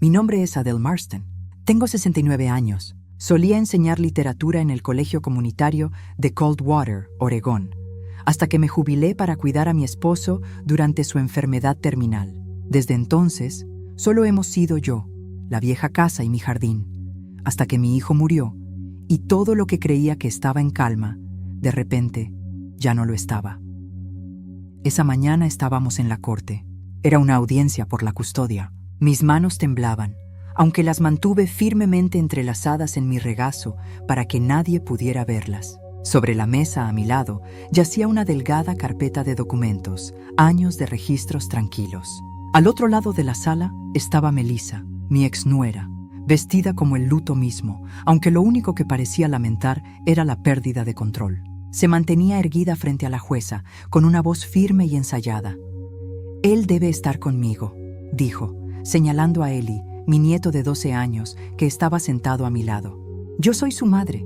Mi nombre es Adele Marston. Tengo 69 años. Solía enseñar literatura en el colegio comunitario de Coldwater, Oregón, hasta que me jubilé para cuidar a mi esposo durante su enfermedad terminal. Desde entonces, solo hemos sido yo, la vieja casa y mi jardín, hasta que mi hijo murió y todo lo que creía que estaba en calma, de repente, ya no lo estaba. Esa mañana estábamos en la corte. Era una audiencia por la custodia. Mis manos temblaban, aunque las mantuve firmemente entrelazadas en mi regazo para que nadie pudiera verlas. Sobre la mesa a mi lado yacía una delgada carpeta de documentos, años de registros tranquilos. Al otro lado de la sala estaba Melissa, mi exnuera, vestida como el luto mismo, aunque lo único que parecía lamentar era la pérdida de control. Se mantenía erguida frente a la jueza, con una voz firme y ensayada. «Él debe estar conmigo», dijo, señalando a Eli, mi nieto de 12 años, que estaba sentado a mi lado. «Yo soy su madre».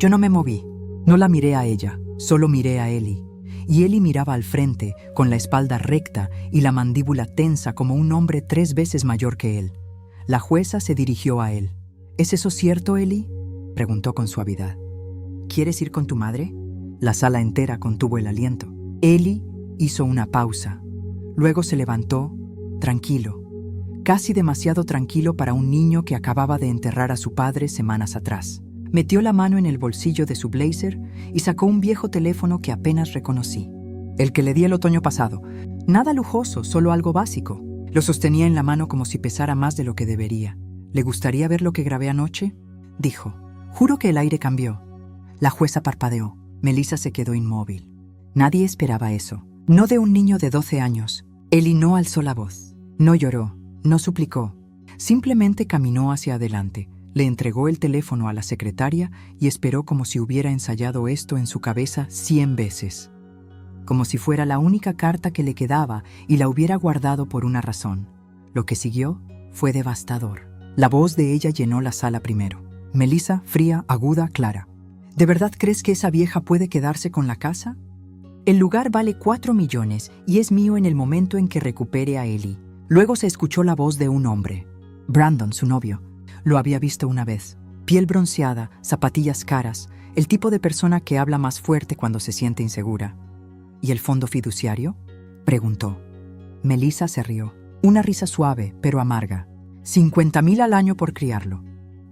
Yo no me moví. No la miré a ella, solo miré a Eli. Y Eli miraba al frente, con la espalda recta y la mandíbula tensa como un hombre 3 veces mayor que él. La jueza se dirigió a él. «¿Es eso cierto, Eli?», preguntó con suavidad. «¿Quieres ir con tu madre?». La sala entera contuvo el aliento. Eli hizo una pausa. Luego se levantó, tranquilo, casi demasiado tranquilo para un niño que acababa de enterrar a su padre semanas atrás. Metió la mano en el bolsillo de su blazer y sacó un viejo teléfono que apenas reconocí. El que le di el otoño pasado. Nada lujoso, solo algo básico. Lo sostenía en la mano como si pesara más de lo que debería. «¿Le gustaría ver lo que grabé anoche?», dijo. Juro que el aire cambió. La jueza parpadeó. Melissa se quedó inmóvil. Nadie esperaba eso. No de un niño de 12 años. Eli no alzó la voz. No lloró, no suplicó. Simplemente caminó hacia adelante. Le entregó el teléfono a la secretaria y esperó como si hubiera ensayado esto en su cabeza 100 veces. Como si fuera la única carta que le quedaba y la hubiera guardado por una razón. Lo que siguió fue devastador. La voz de ella llenó la sala primero. Melissa, fría, aguda, clara. ¿De verdad crees que esa vieja puede quedarse con la casa? El lugar vale 4 millones y es mío en el momento en que recupere a Eli. Luego se escuchó la voz de un hombre. Brandon, su novio. Lo había visto una vez. Piel bronceada, zapatillas caras, el tipo de persona que habla más fuerte cuando se siente insegura. ¿Y el fondo fiduciario?, preguntó. Melissa se rió. Una risa suave, pero amarga. 50,000 al año por criarlo.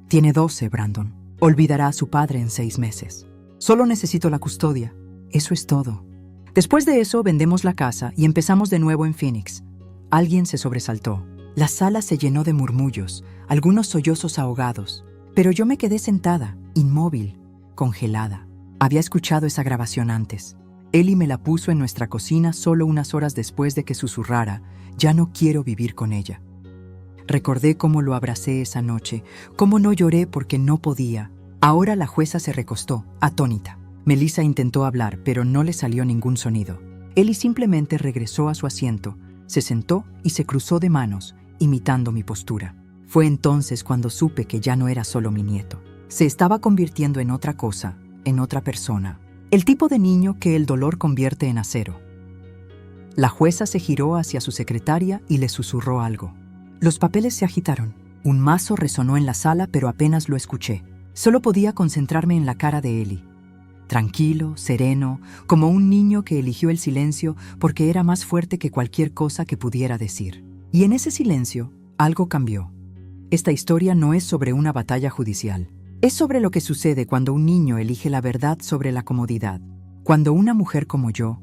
Tiene 12, Brandon. Olvidará a su padre en 6 meses. Solo necesito la custodia. Eso es todo. Después de eso, vendemos la casa y empezamos de nuevo en Phoenix. Alguien se sobresaltó. La sala se llenó de murmullos, algunos sollozos ahogados. Pero yo me quedé sentada, inmóvil, congelada. Había escuchado esa grabación antes. Eli me la puso en nuestra cocina solo unas horas después de que susurrara: «Ya no quiero vivir con ella». Recordé cómo lo abracé esa noche, cómo no lloré porque no podía. Ahora la jueza se recostó, atónita. Melissa intentó hablar, pero no le salió ningún sonido. Eli simplemente regresó a su asiento, se sentó y se cruzó de manos, imitando mi postura. Fue entonces cuando supe que ya no era solo mi nieto. Se estaba convirtiendo en otra cosa, en otra persona. El tipo de niño que el dolor convierte en acero. La jueza se giró hacia su secretaria y le susurró algo. Los papeles se agitaron. Un mazo resonó en la sala, pero apenas lo escuché. Solo podía concentrarme en la cara de Eli. Tranquilo, sereno, como un niño que eligió el silencio porque era más fuerte que cualquier cosa que pudiera decir. Y en ese silencio, algo cambió. Esta historia no es sobre una batalla judicial. Es sobre lo que sucede cuando un niño elige la verdad sobre la comodidad. Cuando una mujer como yo,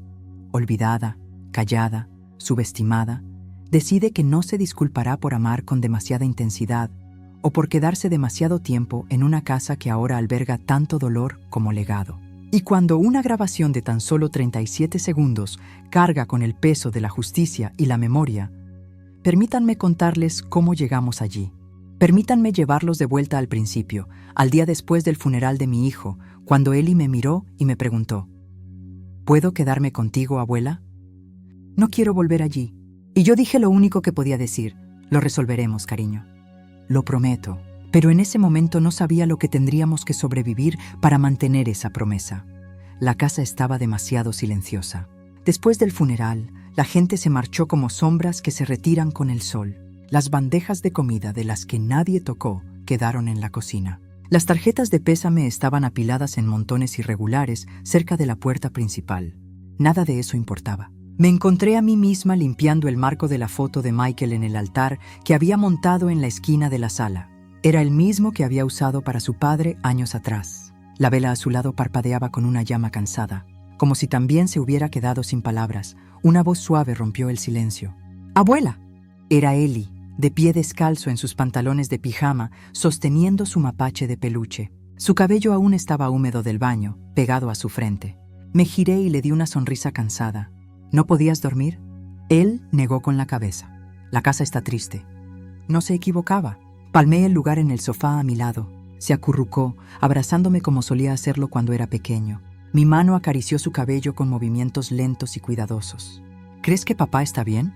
olvidada, callada, subestimada, decide que no se disculpará por amar con demasiada intensidad o por quedarse demasiado tiempo en una casa que ahora alberga tanto dolor como legado. Y cuando una grabación de tan solo 37 segundos carga con el peso de la justicia y la memoria, permítanme contarles cómo llegamos allí. Permítanme llevarlos de vuelta al principio, al día después del funeral de mi hijo, cuando Eli me miró y me preguntó: ¿Puedo quedarme contigo, abuela? No quiero volver allí. Y yo dije lo único que podía decir: lo resolveremos, cariño. Lo prometo. Pero en ese momento no sabía lo que tendríamos que sobrevivir para mantener esa promesa. La casa estaba demasiado silenciosa. Después del funeral, la gente se marchó como sombras que se retiran con el sol. Las bandejas de comida de las que nadie tocó quedaron en la cocina. Las tarjetas de pésame estaban apiladas en montones irregulares cerca de la puerta principal. Nada de eso importaba. Me encontré a mí misma limpiando el marco de la foto de Michael en el altar que había montado en la esquina de la sala. Era el mismo que había usado para su padre años atrás. La vela a su lado parpadeaba con una llama cansada. Como si también se hubiera quedado sin palabras, una voz suave rompió el silencio. ¡Abuela! Era Ellie, de pie descalzo en sus pantalones de pijama, sosteniendo su mapache de peluche. Su cabello aún estaba húmedo del baño, pegado a su frente. Me giré y le di una sonrisa cansada. ¿No podías dormir? Él negó con la cabeza. La casa está triste. No se equivocaba. Palmé el lugar en el sofá a mi lado. Se acurrucó, abrazándome como solía hacerlo cuando era pequeño. Mi mano acarició su cabello con movimientos lentos y cuidadosos. ¿Crees que papá está bien?,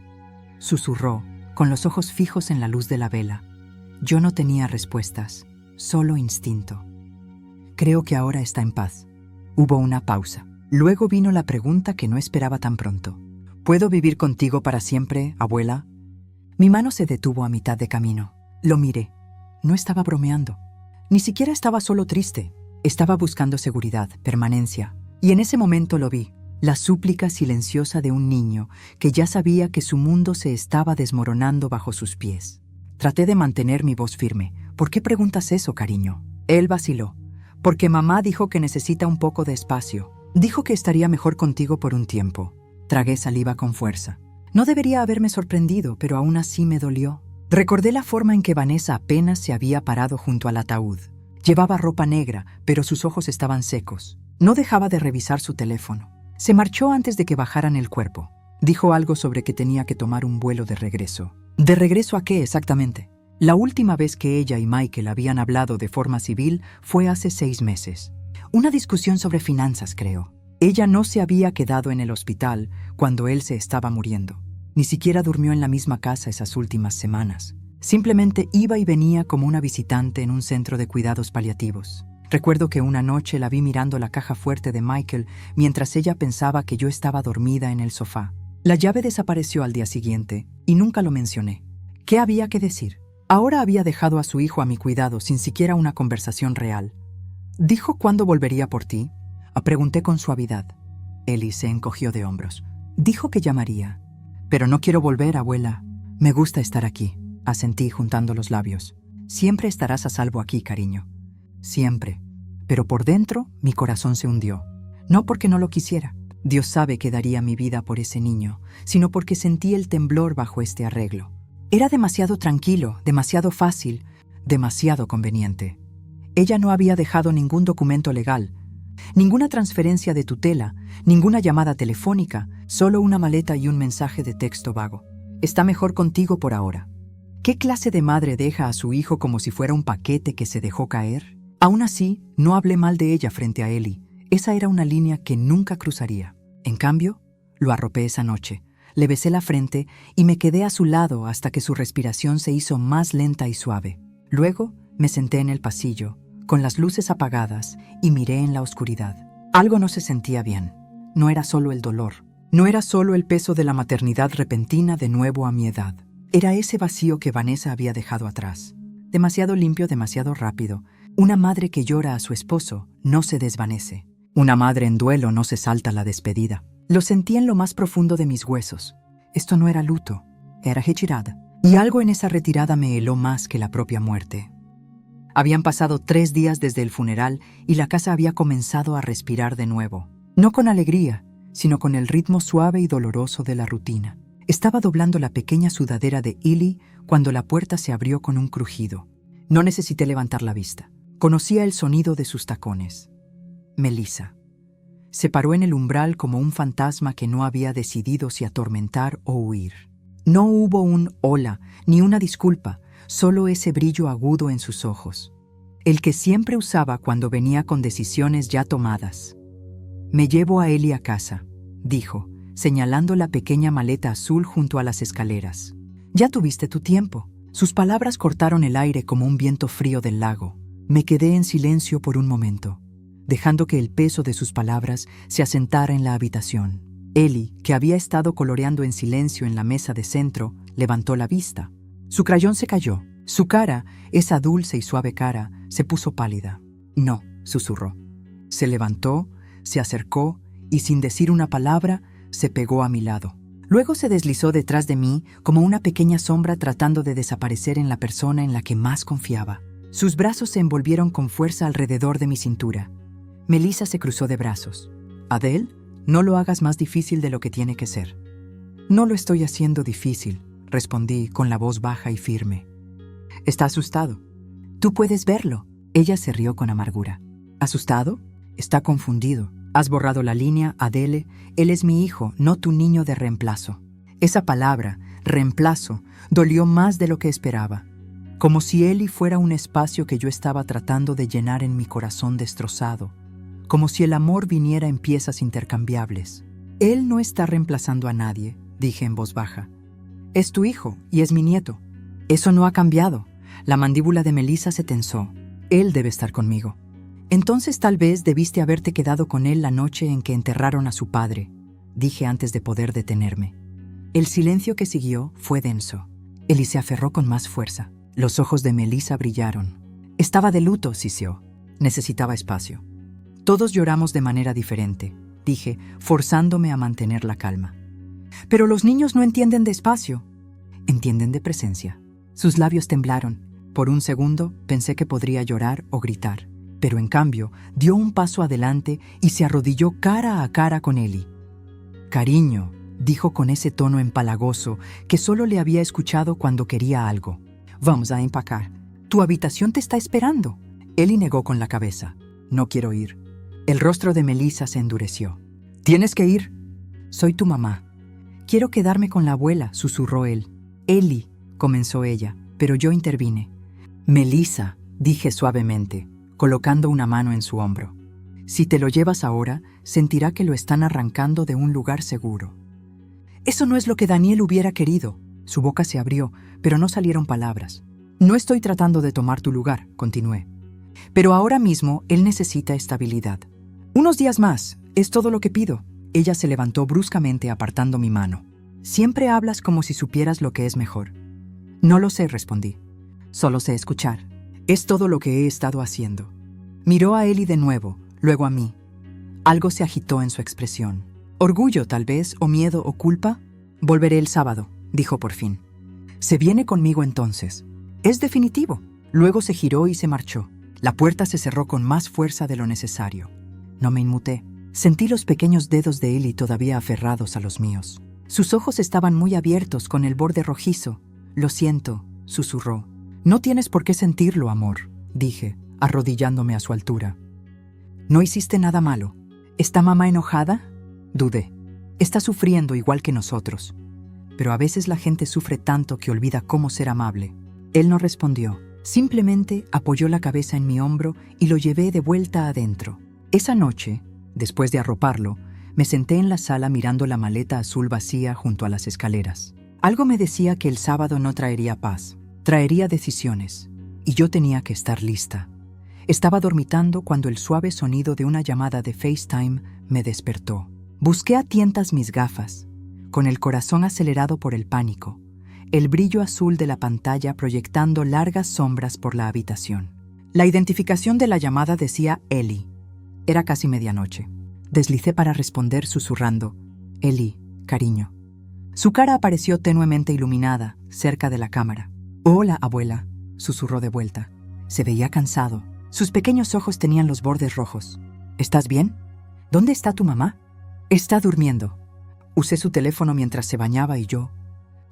susurró, con los ojos fijos en la luz de la vela. Yo no tenía respuestas, solo instinto. Creo que ahora está en paz. Hubo una pausa. Luego vino la pregunta que no esperaba tan pronto. ¿Puedo vivir contigo para siempre, abuela? Mi mano se detuvo a mitad de camino. Lo miré. No estaba bromeando. Ni siquiera estaba solo triste. Estaba buscando seguridad, permanencia. Y en ese momento lo vi. La súplica silenciosa de un niño que ya sabía que su mundo se estaba desmoronando bajo sus pies. Traté de mantener mi voz firme. ¿Por qué preguntas eso, cariño? Él vaciló. Porque mamá dijo que necesita un poco de espacio. Dijo que estaría mejor contigo por un tiempo. Tragué saliva con fuerza. No debería haberme sorprendido, pero aún así me dolió. Recordé la forma en que Vanessa apenas se había parado junto al ataúd. Llevaba ropa negra, pero sus ojos estaban secos. No dejaba de revisar su teléfono. Se marchó antes de que bajaran el cuerpo. Dijo algo sobre que tenía que tomar un vuelo de regreso. ¿De regreso a qué exactamente? La última vez que ella y Michael habían hablado de forma civil fue hace 6 meses. Una discusión sobre finanzas, creo. Ella no se había quedado en el hospital cuando él se estaba muriendo. Ni siquiera durmió en la misma casa esas últimas semanas. Simplemente iba y venía como una visitante en un centro de cuidados paliativos. Recuerdo que una noche la vi mirando la caja fuerte de Michael mientras ella pensaba que yo estaba dormida en el sofá. La llave desapareció al día siguiente y nunca lo mencioné. ¿Qué había que decir? Ahora había dejado a su hijo a mi cuidado sin siquiera una conversación real. ¿Dijo cuándo volvería por ti?, pregunté con suavidad. Ellie se encogió de hombros. Dijo que llamaría. Pero no quiero volver, abuela. Me gusta estar aquí, asentí juntando los labios. Siempre estarás a salvo aquí, cariño. Siempre. Pero por dentro mi corazón se hundió. No porque no lo quisiera. Dios sabe que daría mi vida por ese niño, sino porque sentí el temblor bajo este arreglo. Era demasiado tranquilo, demasiado fácil, demasiado conveniente. Ella no había dejado ningún documento legal, ninguna transferencia de tutela, ninguna llamada telefónica, solo una maleta y un mensaje de texto vago. Está mejor contigo por ahora. ¿Qué clase de madre deja a su hijo como si fuera un paquete que se dejó caer? Aún así, no hablé mal de ella frente a Ellie. Esa era una línea que nunca cruzaría. En cambio, lo arropé esa noche. Le besé la frente y me quedé a su lado hasta que su respiración se hizo más lenta y suave. Luego me senté en el pasillo, con las luces apagadas, y miré en la oscuridad. Algo no se sentía bien. No era solo el dolor. No era solo el peso de la maternidad repentina de nuevo a mi edad. Era ese vacío que Vanessa había dejado atrás. Demasiado limpio, demasiado rápido. Una madre que llora a su esposo no se desvanece. Una madre en duelo no se salta la despedida. Lo sentí en lo más profundo de mis huesos. Esto no era luto, era retirada. Y algo en esa retirada me heló más que la propia muerte. Habían pasado 3 días desde el funeral y la casa había comenzado a respirar de nuevo. No con alegría, sino con el ritmo suave y doloroso de la rutina. Estaba doblando la pequeña sudadera de Ellie cuando la puerta se abrió con un crujido. No necesité levantar la vista. Conocía el sonido de sus tacones. Melissa. Se paró en el umbral como un fantasma que no había decidido si atormentar o huir. No hubo un hola ni una disculpa, solo ese brillo agudo en sus ojos, el que siempre usaba cuando venía con decisiones ya tomadas. «Me llevo a Ellie a casa», dijo, señalando la pequeña maleta azul junto a las escaleras. «Ya tuviste tu tiempo». Sus palabras cortaron el aire como un viento frío del lago. Me quedé en silencio por un momento, dejando que el peso de sus palabras se asentara en la habitación. Ellie, que había estado coloreando en silencio en la mesa de centro, levantó la vista. Su crayón se cayó. Su cara, esa dulce y suave cara, se puso pálida. No, susurró. Se levantó, se acercó y sin decir una palabra, se pegó a mi lado. Luego se deslizó detrás de mí como una pequeña sombra tratando de desaparecer en la persona en la que más confiaba. Sus brazos se envolvieron con fuerza alrededor de mi cintura. Melissa se cruzó de brazos. Adele, no lo hagas más difícil de lo que tiene que ser. No lo estoy haciendo difícil, respondí con la voz baja y firme. Está asustado. Tú puedes verlo. Ella se rió con amargura. ¿Asustado? Está confundido. Has borrado la línea, Adele. Él es mi hijo, no tu niño de reemplazo. Esa palabra, reemplazo, dolió más de lo que esperaba. Como si Ellie fuera un espacio que yo estaba tratando de llenar en mi corazón destrozado. Como si el amor viniera en piezas intercambiables. Él no está reemplazando a nadie, dije en voz baja. Es tu hijo y es mi nieto. Eso no ha cambiado. La mandíbula de Melissa se tensó. Él debe estar conmigo. Entonces tal vez debiste haberte quedado con él la noche en que enterraron a su padre, dije antes de poder detenerme. El silencio que siguió fue denso. Ellie se aferró con más fuerza. Los ojos de Melissa brillaron. Estaba de luto, siseó. Necesitaba espacio. Todos lloramos de manera diferente, dije, forzándome a mantener la calma. Pero los niños no entienden de espacio. Entienden de presencia. Sus labios temblaron. Por un segundo pensé que podría llorar o gritar. Pero en cambio, dio un paso adelante y se arrodilló cara a cara con Ellie. Cariño, dijo con ese tono empalagoso que solo le había escuchado cuando quería algo. Vamos a empacar. Tu habitación te está esperando. Ellie negó con la cabeza. No quiero ir. El rostro de Melissa se endureció. ¿Tienes que ir? Soy tu mamá. Quiero quedarme con la abuela, susurró él. Ellie, comenzó ella, pero yo intervine. Melissa, dije suavemente, colocando una mano en su hombro. Si te lo llevas ahora, sentirá que lo están arrancando de un lugar seguro. Eso no es lo que Daniel hubiera querido. Su boca se abrió, pero no salieron palabras. No estoy tratando de tomar tu lugar, continué. Pero ahora mismo él necesita estabilidad. Unos días más, es todo lo que pido. Ella se levantó bruscamente apartando mi mano. Siempre hablas como si supieras lo que es mejor. No lo sé, respondí. Solo sé escuchar. Es todo lo que he estado haciendo. Miró a Ellie de nuevo, luego a mí. Algo se agitó en su expresión. Orgullo, tal vez, o miedo o culpa. Volveré el sábado, dijo por fin. Se viene conmigo entonces. Es definitivo. Luego se giró y se marchó. La puerta se cerró con más fuerza de lo necesario. No me inmuté. Sentí los pequeños dedos de Ellie todavía aferrados a los míos. Sus ojos estaban muy abiertos con el borde rojizo. Lo siento, susurró. No tienes por qué sentirlo, amor, dije, arrodillándome a su altura. No hiciste nada malo. ¿Está mamá enojada? Dudé. Está sufriendo igual que nosotros. Pero a veces la gente sufre tanto que olvida cómo ser amable. Él no respondió. Simplemente apoyó la cabeza en mi hombro y lo llevé de vuelta adentro. Esa noche, después de arroparlo, me senté en la sala mirando la maleta azul vacía junto a las escaleras. Algo me decía que el sábado no traería paz. Traería decisiones, y yo tenía que estar lista. Estaba dormitando cuando el suave sonido de una llamada de FaceTime me despertó. Busqué a tientas mis gafas, con el corazón acelerado por el pánico, el brillo azul de la pantalla proyectando largas sombras por la habitación. La identificación de la llamada decía Ellie. Era casi medianoche. Deslicé para responder susurrando, Ellie, cariño. Su cara apareció tenuemente iluminada, cerca de la cámara. Hola, abuela, susurró de vuelta. Se veía cansado. Sus pequeños ojos tenían los bordes rojos. ¿Estás bien? ¿Dónde está tu mamá? Está durmiendo. Usé su teléfono mientras se bañaba y yo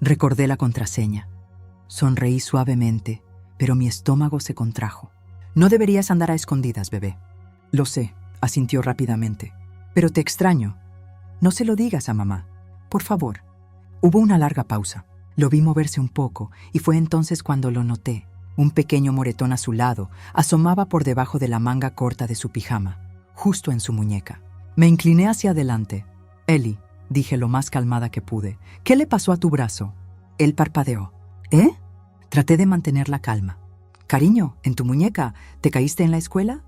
recordé la contraseña. Sonreí suavemente, pero mi estómago se contrajo. No deberías andar a escondidas, bebé. Lo sé, asintió rápidamente. Pero te extraño. No se lo digas a mamá. Por favor. Hubo una larga pausa. Lo vi moverse un poco y fue entonces cuando lo noté. Un pequeño moretón a su lado asomaba por debajo de la manga corta de su pijama, justo en su muñeca. Me incliné hacia adelante. Ellie, dije lo más calmada que pude. ¿Qué le pasó a tu brazo? Él parpadeó. ¿Eh? Traté de mantener la calma. Cariño, ¿en tu muñeca te caíste en la escuela?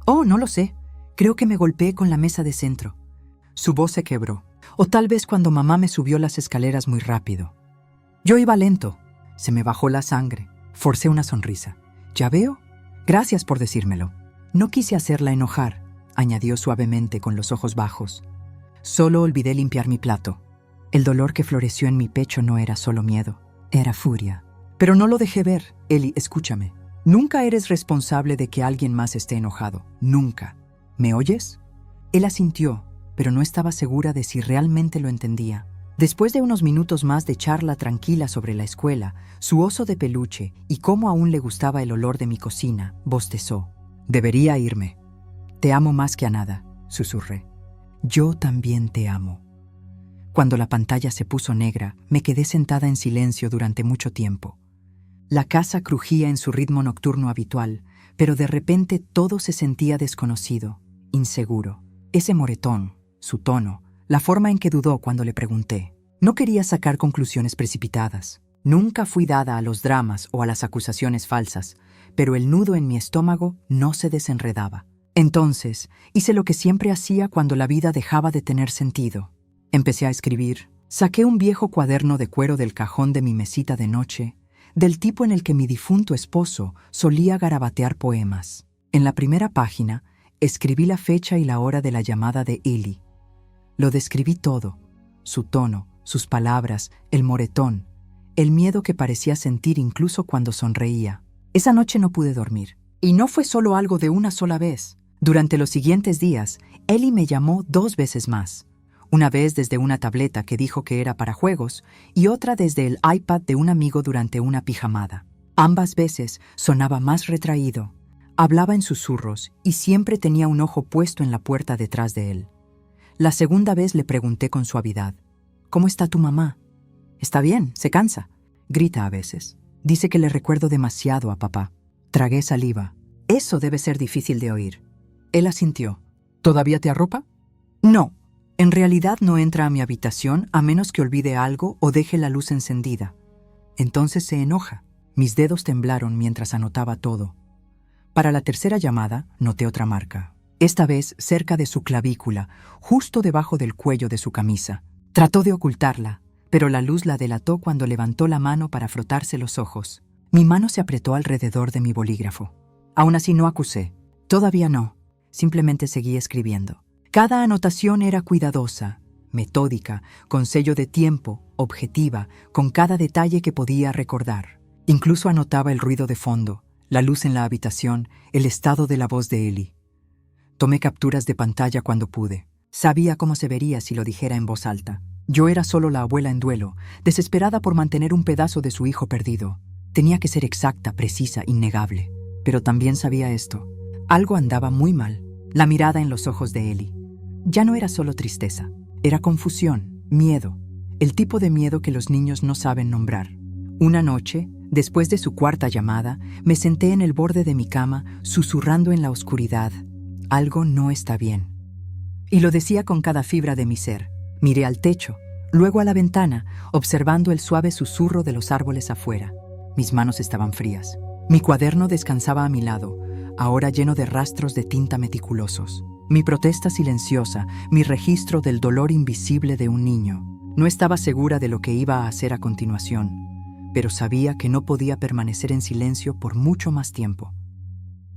Oh, no lo sé. Creo que me golpeé con la mesa de centro. Su voz se quebró. O tal vez cuando mamá me subió las escaleras muy rápido. Yo iba lento. Se me bajó la sangre. Forcé una sonrisa. ¿Ya veo? Gracias por decírmelo. No quise hacerla enojar, añadió suavemente con los ojos bajos. Solo olvidé limpiar mi plato. El dolor que floreció en mi pecho no era solo miedo, era furia. Pero no lo dejé ver. Ellie, escúchame. Nunca eres responsable de que alguien más esté enojado. Nunca. ¿Me oyes? Él asintió, pero no estaba segura de si realmente lo entendía. Después de unos minutos más de charla tranquila sobre la escuela, su oso de peluche y cómo aún le gustaba el olor de mi cocina, bostezó. Debería irme. Te amo más que a nada, susurré. Yo también te amo. Cuando la pantalla se puso negra, me quedé sentada en silencio durante mucho tiempo. La casa crujía en su ritmo nocturno habitual, pero de repente todo se sentía desconocido, inseguro. Ese moretón, su tono, la forma en que dudó cuando le pregunté. No quería sacar conclusiones precipitadas. Nunca fui dada a los dramas o a las acusaciones falsas, pero el nudo en mi estómago no se desenredaba. Entonces, hice lo que siempre hacía cuando la vida dejaba de tener sentido. Empecé a escribir. Saqué un viejo cuaderno de cuero del cajón de mi mesita de noche, del tipo en el que mi difunto esposo solía garabatear poemas. En la primera página, escribí la fecha y la hora de la llamada de Ellie. Lo describí todo, su tono, sus palabras, el moretón, el miedo que parecía sentir incluso cuando sonreía. Esa noche no pude dormir. Y no fue solo algo de una sola vez. Durante los siguientes días, Ellie me llamó 2 veces más. Una vez desde una tableta que dijo que era para juegos y otra desde el iPad de un amigo durante una pijamada. Ambas veces sonaba más retraído. Hablaba en susurros y siempre tenía un ojo puesto en la puerta detrás de él. La segunda vez le pregunté con suavidad, ¿cómo está tu mamá? Está bien, se cansa. Grita a veces. Dice que le recuerdo demasiado a papá. Tragué saliva. Eso debe ser difícil de oír. Él asintió. ¿Todavía te arropa? No. En realidad no entra a mi habitación a menos que olvide algo o deje la luz encendida. Entonces se enoja. Mis dedos temblaron mientras anotaba todo. Para la tercera llamada, noté otra marca. Esta vez cerca de su clavícula, justo debajo del cuello de su camisa. Trató de ocultarla, pero la luz la delató cuando levantó la mano para frotarse los ojos. Mi mano se apretó alrededor de mi bolígrafo. Aún así no acusé. Todavía no. Simplemente seguí escribiendo. Cada anotación era cuidadosa, metódica, con sello de tiempo, objetiva, con cada detalle que podía recordar. Incluso anotaba el ruido de fondo, la luz en la habitación, el estado de la voz de Ellie. Tomé capturas de pantalla cuando pude. Sabía cómo se vería si lo dijera en voz alta. Yo era solo la abuela en duelo, desesperada por mantener un pedazo de su hijo perdido. Tenía que ser exacta, precisa, innegable. Pero también sabía esto. Algo andaba muy mal. La mirada en los ojos de Ellie. Ya no era solo tristeza. Era confusión, miedo. El tipo de miedo que los niños no saben nombrar. Una noche, después de su cuarta llamada, me senté en el borde de mi cama, susurrando en la oscuridad. Algo no está bien. Y lo decía con cada fibra de mi ser. Miré al techo, luego a la ventana, observando el suave susurro de los árboles afuera. Mis manos estaban frías. Mi cuaderno descansaba a mi lado, ahora lleno de rastros de tinta meticulosos. Mi protesta silenciosa, mi registro del dolor invisible de un niño. No estaba segura de lo que iba a hacer a continuación, pero sabía que no podía permanecer en silencio por mucho más tiempo.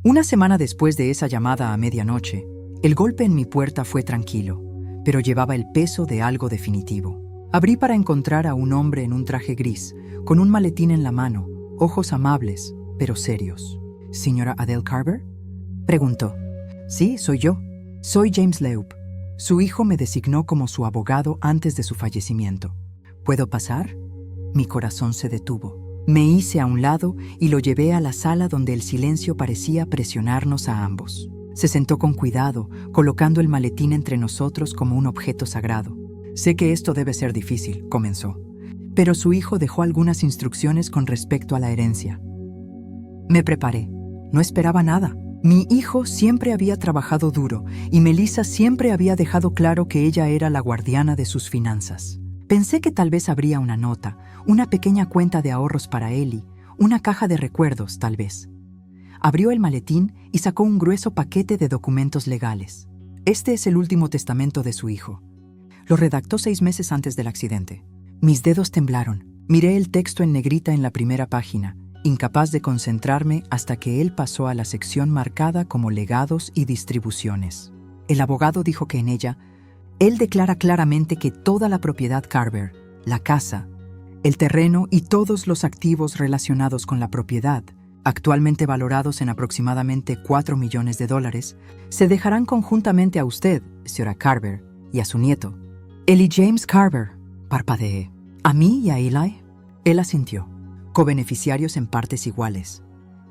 Una semana después de esa llamada a medianoche, el golpe en mi puerta fue tranquilo, pero llevaba el peso de algo definitivo. Abrí para encontrar a un hombre en un traje gris, con un maletín en la mano, ojos amables, pero serios. ¿Señora Adele Carver?, preguntó. Sí, soy yo. Soy James Leup. Su hijo me designó como su abogado antes de su fallecimiento. ¿Puedo pasar? Mi corazón se detuvo. Me hice a un lado y lo llevé a la sala donde el silencio parecía presionarnos a ambos. Se sentó con cuidado, colocando el maletín entre nosotros como un objeto sagrado. Sé que esto debe ser difícil, comenzó. Pero su hijo dejó algunas instrucciones con respecto a la herencia. Me preparé. No esperaba nada. Mi hijo siempre había trabajado duro y Melissa siempre había dejado claro que ella era la guardiana de sus finanzas. Pensé que tal vez habría una nota, una pequeña cuenta de ahorros para Ellie, una caja de recuerdos, tal vez. Abrió el maletín y sacó un grueso paquete de documentos legales. Este es el último testamento de su hijo. Lo redactó 6 meses antes del accidente. Mis dedos temblaron. Miré el texto en negrita en la primera página, incapaz de concentrarme hasta que él pasó a la sección marcada como legados y distribuciones. El abogado dijo que en ella, él declara claramente que toda la propiedad Carver, la casa, el terreno y todos los activos relacionados con la propiedad, actualmente valorados en aproximadamente $4 millones, se dejarán conjuntamente a usted, señora Carver, y a su nieto, Eli James Carver. Parpadeé. ¿A mí y a Eli? Él asintió. Cobeneficiarios en partes iguales.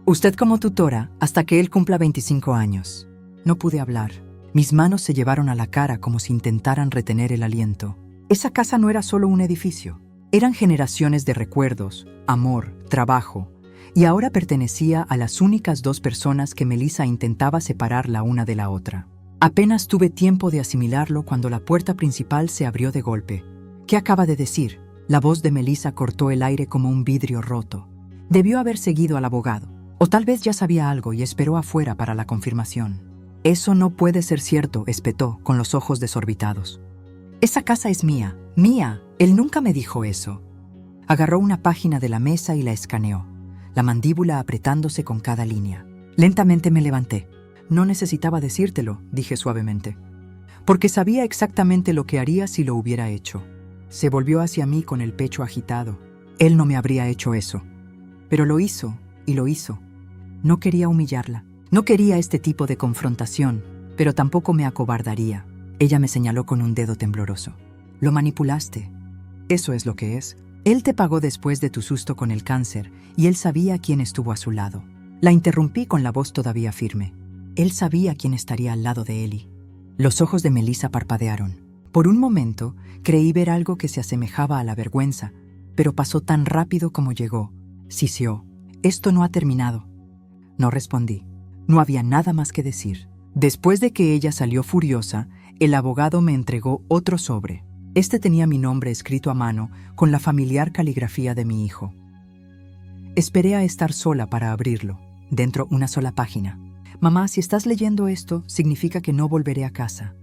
Usted como tutora hasta que él cumpla 25 años. No pude hablar. Mis manos se llevaron a la cara como si intentaran retener el aliento. Esa casa no era solo un edificio. Eran generaciones de recuerdos, amor, trabajo, y ahora pertenecía a las únicas dos personas que Melissa intentaba separar la una de la otra. Apenas tuve tiempo de asimilarlo cuando la puerta principal se abrió de golpe. ¿Qué acaba de decir? La voz de Melissa cortó el aire como un vidrio roto. Debió haber seguido al abogado, o tal vez ya sabía algo y esperó afuera para la confirmación. Eso no puede ser cierto, espetó, con los ojos desorbitados. Esa casa es mía, mía. Él nunca me dijo eso. Agarró una página de la mesa y la escaneó, la mandíbula apretándose con cada línea. Lentamente me levanté. No necesitaba decírtelo, dije suavemente, porque sabía exactamente lo que haría si lo hubiera hecho. Se volvió hacia mí con el pecho agitado. Él no me habría hecho eso. Pero lo hizo, y lo hizo. No quería humillarla. No quería este tipo de confrontación, pero tampoco me acobardaría. Ella me señaló con un dedo tembloroso. Lo manipulaste. Eso es lo que es. Él te pagó después de tu susto con el cáncer, y él sabía quién estuvo a su lado. La interrumpí con la voz todavía firme. Él sabía quién estaría al lado de Eli. Los ojos de Melissa parpadearon. Por un momento, creí ver algo que se asemejaba a la vergüenza, pero pasó tan rápido como llegó. Siseó. Esto no ha terminado. No respondí. No había nada más que decir. Después de que ella salió furiosa, el abogado me entregó otro sobre. Este tenía mi nombre escrito a mano con la familiar caligrafía de mi hijo. Esperé a estar sola para abrirlo. Dentro una sola página. Mamá, si estás leyendo esto, significa que no volveré a casa.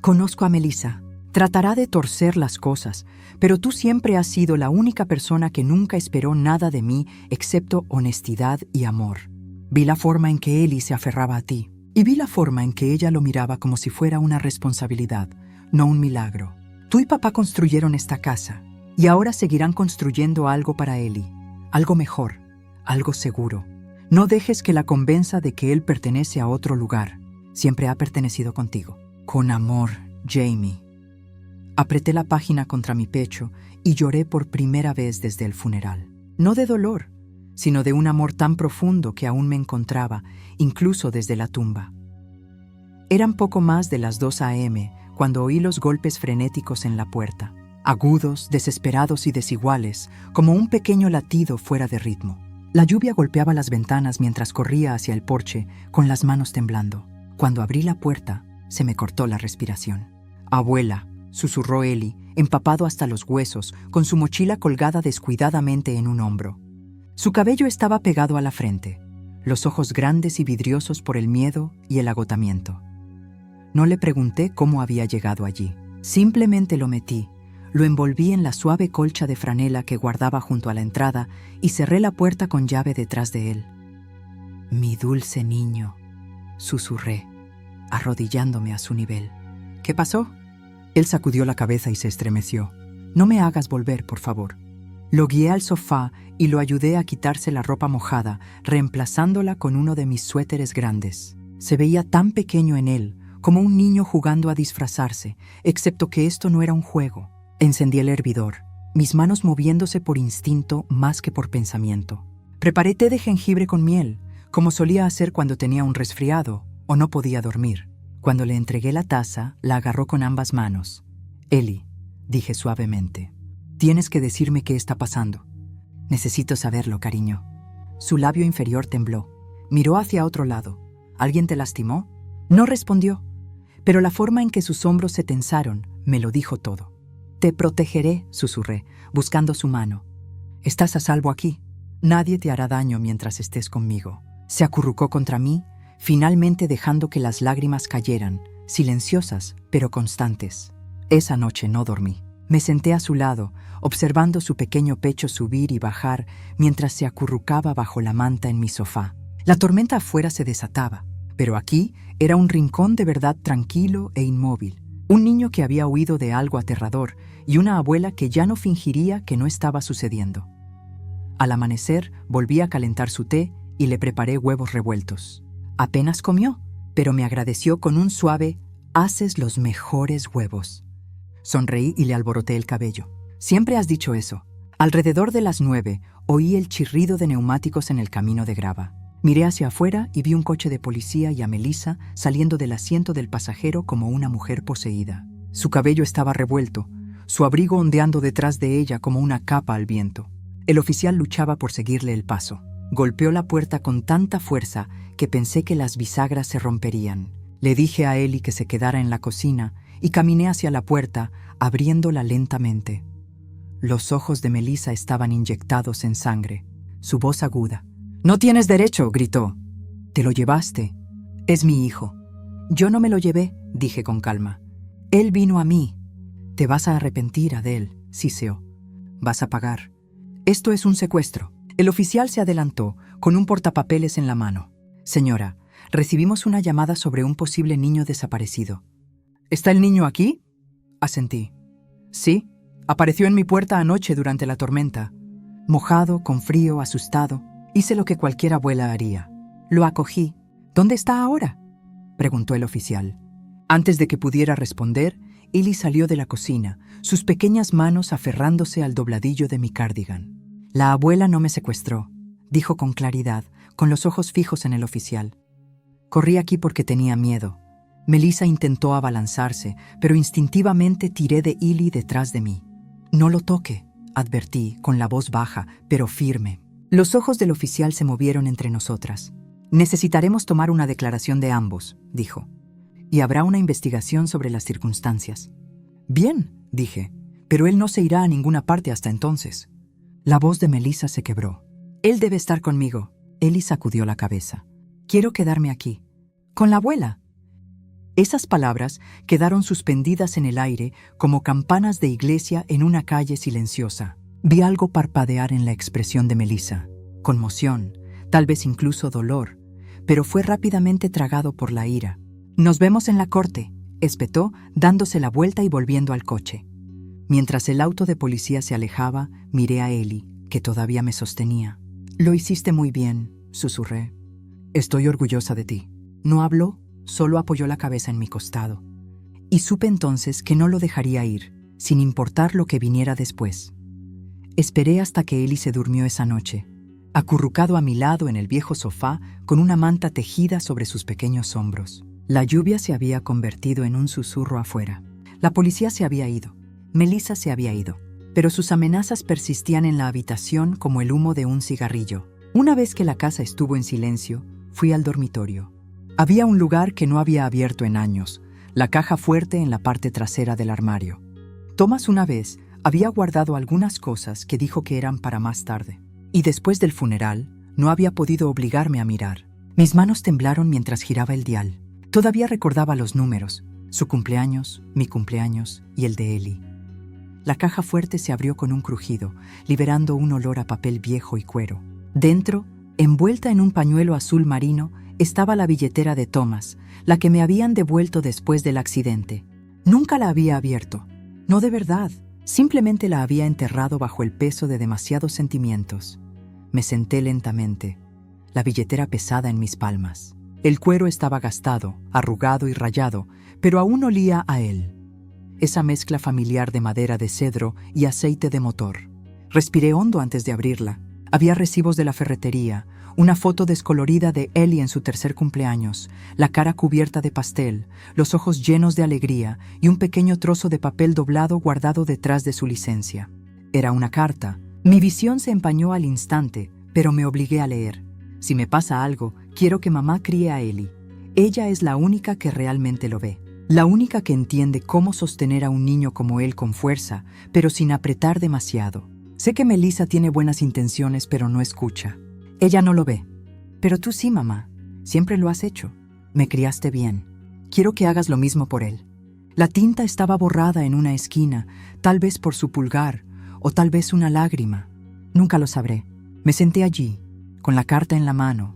Conozco a Melissa. Tratará de torcer las cosas, pero tú siempre has sido la única persona que nunca esperó nada de mí excepto honestidad y amor. Vi la forma en que Eli se aferraba a ti, y vi la forma en que ella lo miraba como si fuera una responsabilidad, no un milagro. Tú y papá construyeron esta casa, y ahora seguirán construyendo algo para Eli, algo mejor, algo seguro. No dejes que la convenza de que él pertenece a otro lugar. Siempre ha pertenecido contigo. Con amor, Jamie. Apreté la página contra mi pecho y lloré por primera vez desde el funeral. No de dolor, sino de un amor tan profundo que aún me encontraba, incluso desde la tumba. Eran poco más de las 2 a.m. cuando oí los golpes frenéticos en la puerta, agudos, desesperados y desiguales, como un pequeño latido fuera de ritmo. La lluvia golpeaba las ventanas mientras corría hacia el porche, con las manos temblando. Cuando abrí la puerta, se me cortó la respiración. «Abuela», susurró Eli, empapado hasta los huesos, con su mochila colgada descuidadamente en un hombro. Su cabello estaba pegado a la frente, los ojos grandes y vidriosos por el miedo y el agotamiento. No le pregunté cómo había llegado allí. Simplemente lo metí, lo envolví en la suave colcha de franela que guardaba junto a la entrada y cerré la puerta con llave detrás de él. «Mi dulce niño», susurré, arrodillándome a su nivel. «¿Qué pasó?» Él sacudió la cabeza y se estremeció. «No me hagas volver, por favor». Lo guié al sofá y lo ayudé a quitarse la ropa mojada, reemplazándola con uno de mis suéteres grandes. Se veía tan pequeño en él, como un niño jugando a disfrazarse, excepto que esto no era un juego. Encendí el hervidor, mis manos moviéndose por instinto más que por pensamiento. Preparé té de jengibre con miel, como solía hacer cuando tenía un resfriado o no podía dormir. Cuando le entregué la taza, la agarró con ambas manos. «Eli», dije suavemente, «tienes que decirme qué está pasando. Necesito saberlo, cariño». Su labio inferior tembló. Miró hacia otro lado. «¿Alguien te lastimó?» No respondió, pero la forma en que sus hombros se tensaron me lo dijo todo. «Te protegeré», susurré, buscando su mano. «Estás a salvo aquí. Nadie te hará daño mientras estés conmigo». Se acurrucó contra mí, finalmente dejando que las lágrimas cayeran, silenciosas pero constantes. Esa noche no dormí. Me senté a su lado, observando su pequeño pecho subir y bajar mientras se acurrucaba bajo la manta en mi sofá. La tormenta afuera se desataba, pero aquí era un rincón de verdad tranquilo e inmóvil. Un niño que había huido de algo aterrador y una abuela que ya no fingiría que no estaba sucediendo. Al amanecer, volví a calentar su té y le preparé huevos revueltos. Apenas comió, pero me agradeció con un suave «haces los mejores huevos». Sonreí y le alboroté el cabello. «Siempre has dicho eso». Alrededor de las 9, oí el chirrido de neumáticos en el camino de grava. Miré hacia afuera y vi un coche de policía y a Melissa saliendo del asiento del pasajero como una mujer poseída. Su cabello estaba revuelto, su abrigo ondeando detrás de ella como una capa al viento. El oficial luchaba por seguirle el paso. Golpeó la puerta con tanta fuerza que pensé que las bisagras se romperían. Le dije a Ellie que se quedara en la cocina y caminé hacia la puerta, abriéndola lentamente. Los ojos de Melissa estaban inyectados en sangre. Su voz aguda. «No tienes derecho», gritó. «Te lo llevaste. Es mi hijo». «Yo no me lo llevé», dije con calma. «Él vino a mí». «Te vas a arrepentir, Adele», siseó. «Vas a pagar. Esto es un secuestro». El oficial se adelantó, con un portapapeles en la mano. «Señora, recibimos una llamada sobre un posible niño desaparecido». «¿Está el niño aquí?» Asentí. «Sí, apareció en mi puerta anoche durante la tormenta. Mojado, con frío, asustado. Hice lo que cualquier abuela haría. Lo acogí». «¿Dónde está ahora?», preguntó el oficial. Antes de que pudiera responder, Ellie salió de la cocina, sus pequeñas manos aferrándose al dobladillo de mi cardigan. «La abuela no me secuestró», dijo con claridad, con los ojos fijos en el oficial. «Corrí aquí porque tenía miedo». Melissa intentó abalanzarse, pero instintivamente tiré de Ellie detrás de mí. «No lo toque», advertí, con la voz baja, pero firme. Los ojos del oficial se movieron entre nosotras. «Necesitaremos tomar una declaración de ambos», dijo. «Y habrá una investigación sobre las circunstancias». «Bien», dije, «pero él no se irá a ninguna parte hasta entonces». La voz de Melissa se quebró. «Él debe estar conmigo». Ellie sacudió la cabeza. «Quiero quedarme aquí. Con la abuela». Esas palabras quedaron suspendidas en el aire como campanas de iglesia en una calle silenciosa. Vi algo parpadear en la expresión de Melissa. Conmoción, tal vez incluso dolor, pero fue rápidamente tragado por la ira. «Nos vemos en la corte», espetó, dándose la vuelta y volviendo al coche. Mientras el auto de policía se alejaba, miré a Ellie, que todavía me sostenía. «Lo hiciste muy bien», susurré. «Estoy orgullosa de ti». No habló, solo apoyó la cabeza en mi costado. Y supe entonces que no lo dejaría ir, sin importar lo que viniera después. Esperé hasta que Ellie se durmió esa noche, acurrucado a mi lado en el viejo sofá con una manta tejida sobre sus pequeños hombros. La lluvia se había convertido en un susurro afuera. La policía se había ido. Melissa se había ido, pero sus amenazas persistían en la habitación como el humo de un cigarrillo. Una vez que la casa estuvo en silencio, fui al dormitorio. Había un lugar que no había abierto en años, la caja fuerte en la parte trasera del armario. Thomas una vez había guardado algunas cosas que dijo que eran para más tarde, y después del funeral no había podido obligarme a mirar. Mis manos temblaron mientras giraba el dial. Todavía recordaba los números, su cumpleaños, mi cumpleaños y el de Ellie. La caja fuerte se abrió con un crujido, liberando un olor a papel viejo y cuero. Dentro, envuelta en un pañuelo azul marino, estaba la billetera de Thomas, la que me habían devuelto después del accidente. Nunca la había abierto. No de verdad, simplemente la había enterrado bajo el peso de demasiados sentimientos. Me senté lentamente, la billetera pesada en mis palmas. El cuero estaba gastado, arrugado y rayado, pero aún olía a él. Esa mezcla familiar de madera de cedro y aceite de motor. Respiré hondo antes de abrirla. Había recibos de la ferretería, una foto descolorida de Ellie en su tercer cumpleaños, la cara cubierta de pastel, los ojos llenos de alegría y un pequeño trozo de papel doblado guardado detrás de su licencia. Era una carta. Mi visión se empañó al instante, pero me obligué a leer. Si me pasa algo, quiero que mamá críe a Ellie. Ella es la única que realmente lo ve. La única que entiende cómo sostener a un niño como él con fuerza, pero sin apretar demasiado. Sé que Melissa tiene buenas intenciones, pero no escucha. Ella no lo ve. Pero tú sí, mamá. Siempre lo has hecho. Me criaste bien. Quiero que hagas lo mismo por él. La tinta estaba borrada en una esquina, tal vez por su pulgar, o tal vez una lágrima. Nunca lo sabré. Me senté allí, con la carta en la mano,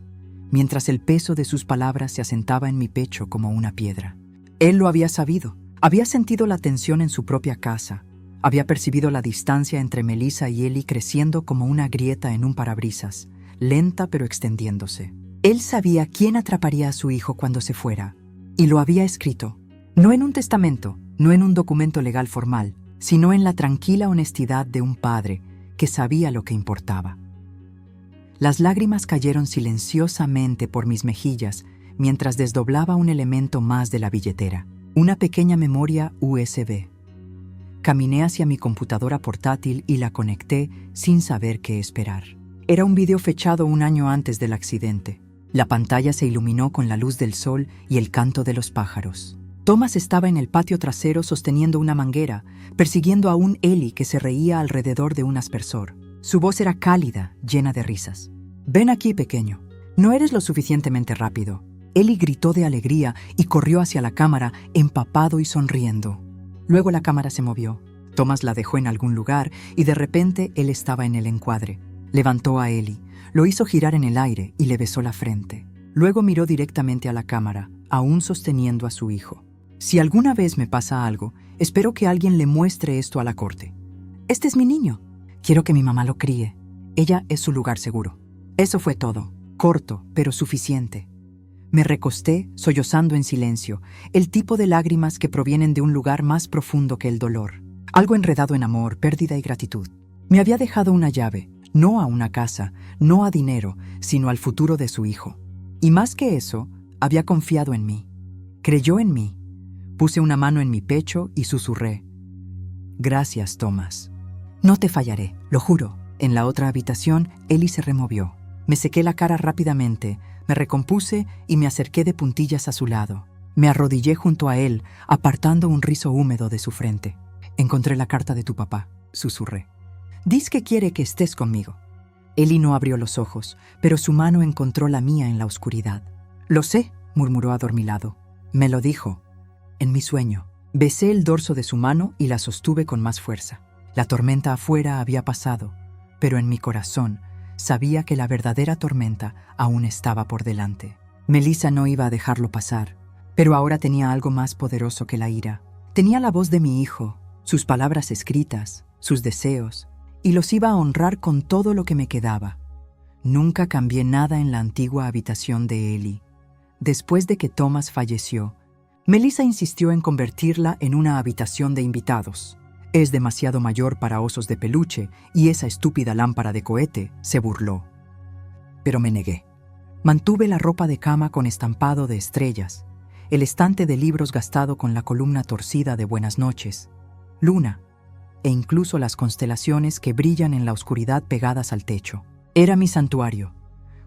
mientras el peso de sus palabras se asentaba en mi pecho como una piedra. Él lo había sabido. Había sentido la tensión en su propia casa. Había percibido la distancia entre Melissa y Ellie creciendo como una grieta en un parabrisas, lenta pero extendiéndose. Él sabía quién atraparía a su hijo cuando se fuera, y lo había escrito, no en un testamento, no en un documento legal formal, sino en la tranquila honestidad de un padre que sabía lo que importaba. Las lágrimas cayeron silenciosamente por mis mejillas mientras desdoblaba un elemento más de la billetera, una pequeña memoria USB. Caminé hacia mi computadora portátil y la conecté sin saber qué esperar. Era un video fechado un año antes del accidente. La pantalla se iluminó con la luz del sol y el canto de los pájaros. Thomas estaba en el patio trasero sosteniendo una manguera, persiguiendo a un Ellie que se reía alrededor de un aspersor. Su voz era cálida, llena de risas. «Ven aquí, pequeño. No eres lo suficientemente rápido». Ellie gritó de alegría y corrió hacia la cámara, empapado y sonriendo. Luego la cámara se movió. Thomas la dejó en algún lugar y de repente él estaba en el encuadre. Levantó a Ellie, lo hizo girar en el aire y le besó la frente. Luego miró directamente a la cámara, aún sosteniendo a su hijo. «Si alguna vez me pasa algo, espero que alguien le muestre esto a la corte. Este es mi niño. Quiero que mi mamá lo críe. Ella es su lugar seguro». Eso fue todo, corto, pero suficiente. Me recosté, sollozando en silencio, el tipo de lágrimas que provienen de un lugar más profundo que el dolor. Algo enredado en amor, pérdida y gratitud. Me había dejado una llave, no a una casa, no a dinero, sino al futuro de su hijo. Y más que eso, había confiado en mí. Creyó en mí. Puse una mano en mi pecho y susurré. «Gracias, Thomas. No te fallaré, lo juro». En la otra habitación, Ellie se removió. Me sequé la cara rápidamente, me recompuse y me acerqué de puntillas a su lado. Me arrodillé junto a él, apartando un rizo húmedo de su frente. «Encontré la carta de tu papá», susurré. «Diz que quiere que estés conmigo». Ellie no abrió los ojos, pero su mano encontró la mía en la oscuridad. «Lo sé», murmuró adormilado. Me lo dijo. En mi sueño. Besé el dorso de su mano y la sostuve con más fuerza. La tormenta afuera había pasado, pero en mi corazón sabía que la verdadera tormenta aún estaba por delante. Melissa no iba a dejarlo pasar, pero ahora tenía algo más poderoso que la ira. Tenía la voz de mi hijo, sus palabras escritas, sus deseos, y los iba a honrar con todo lo que me quedaba. Nunca cambié nada en la antigua habitación de Ellie. Después de que Thomas falleció, Melissa insistió en convertirla en una habitación de invitados. «Es demasiado mayor para osos de peluche y esa estúpida lámpara de cohete», se burló. Pero me negué. Mantuve la ropa de cama con estampado de estrellas, el estante de libros gastado con la columna torcida de Buenas noches, Luna, e incluso las constelaciones que brillan en la oscuridad pegadas al techo. Era mi santuario.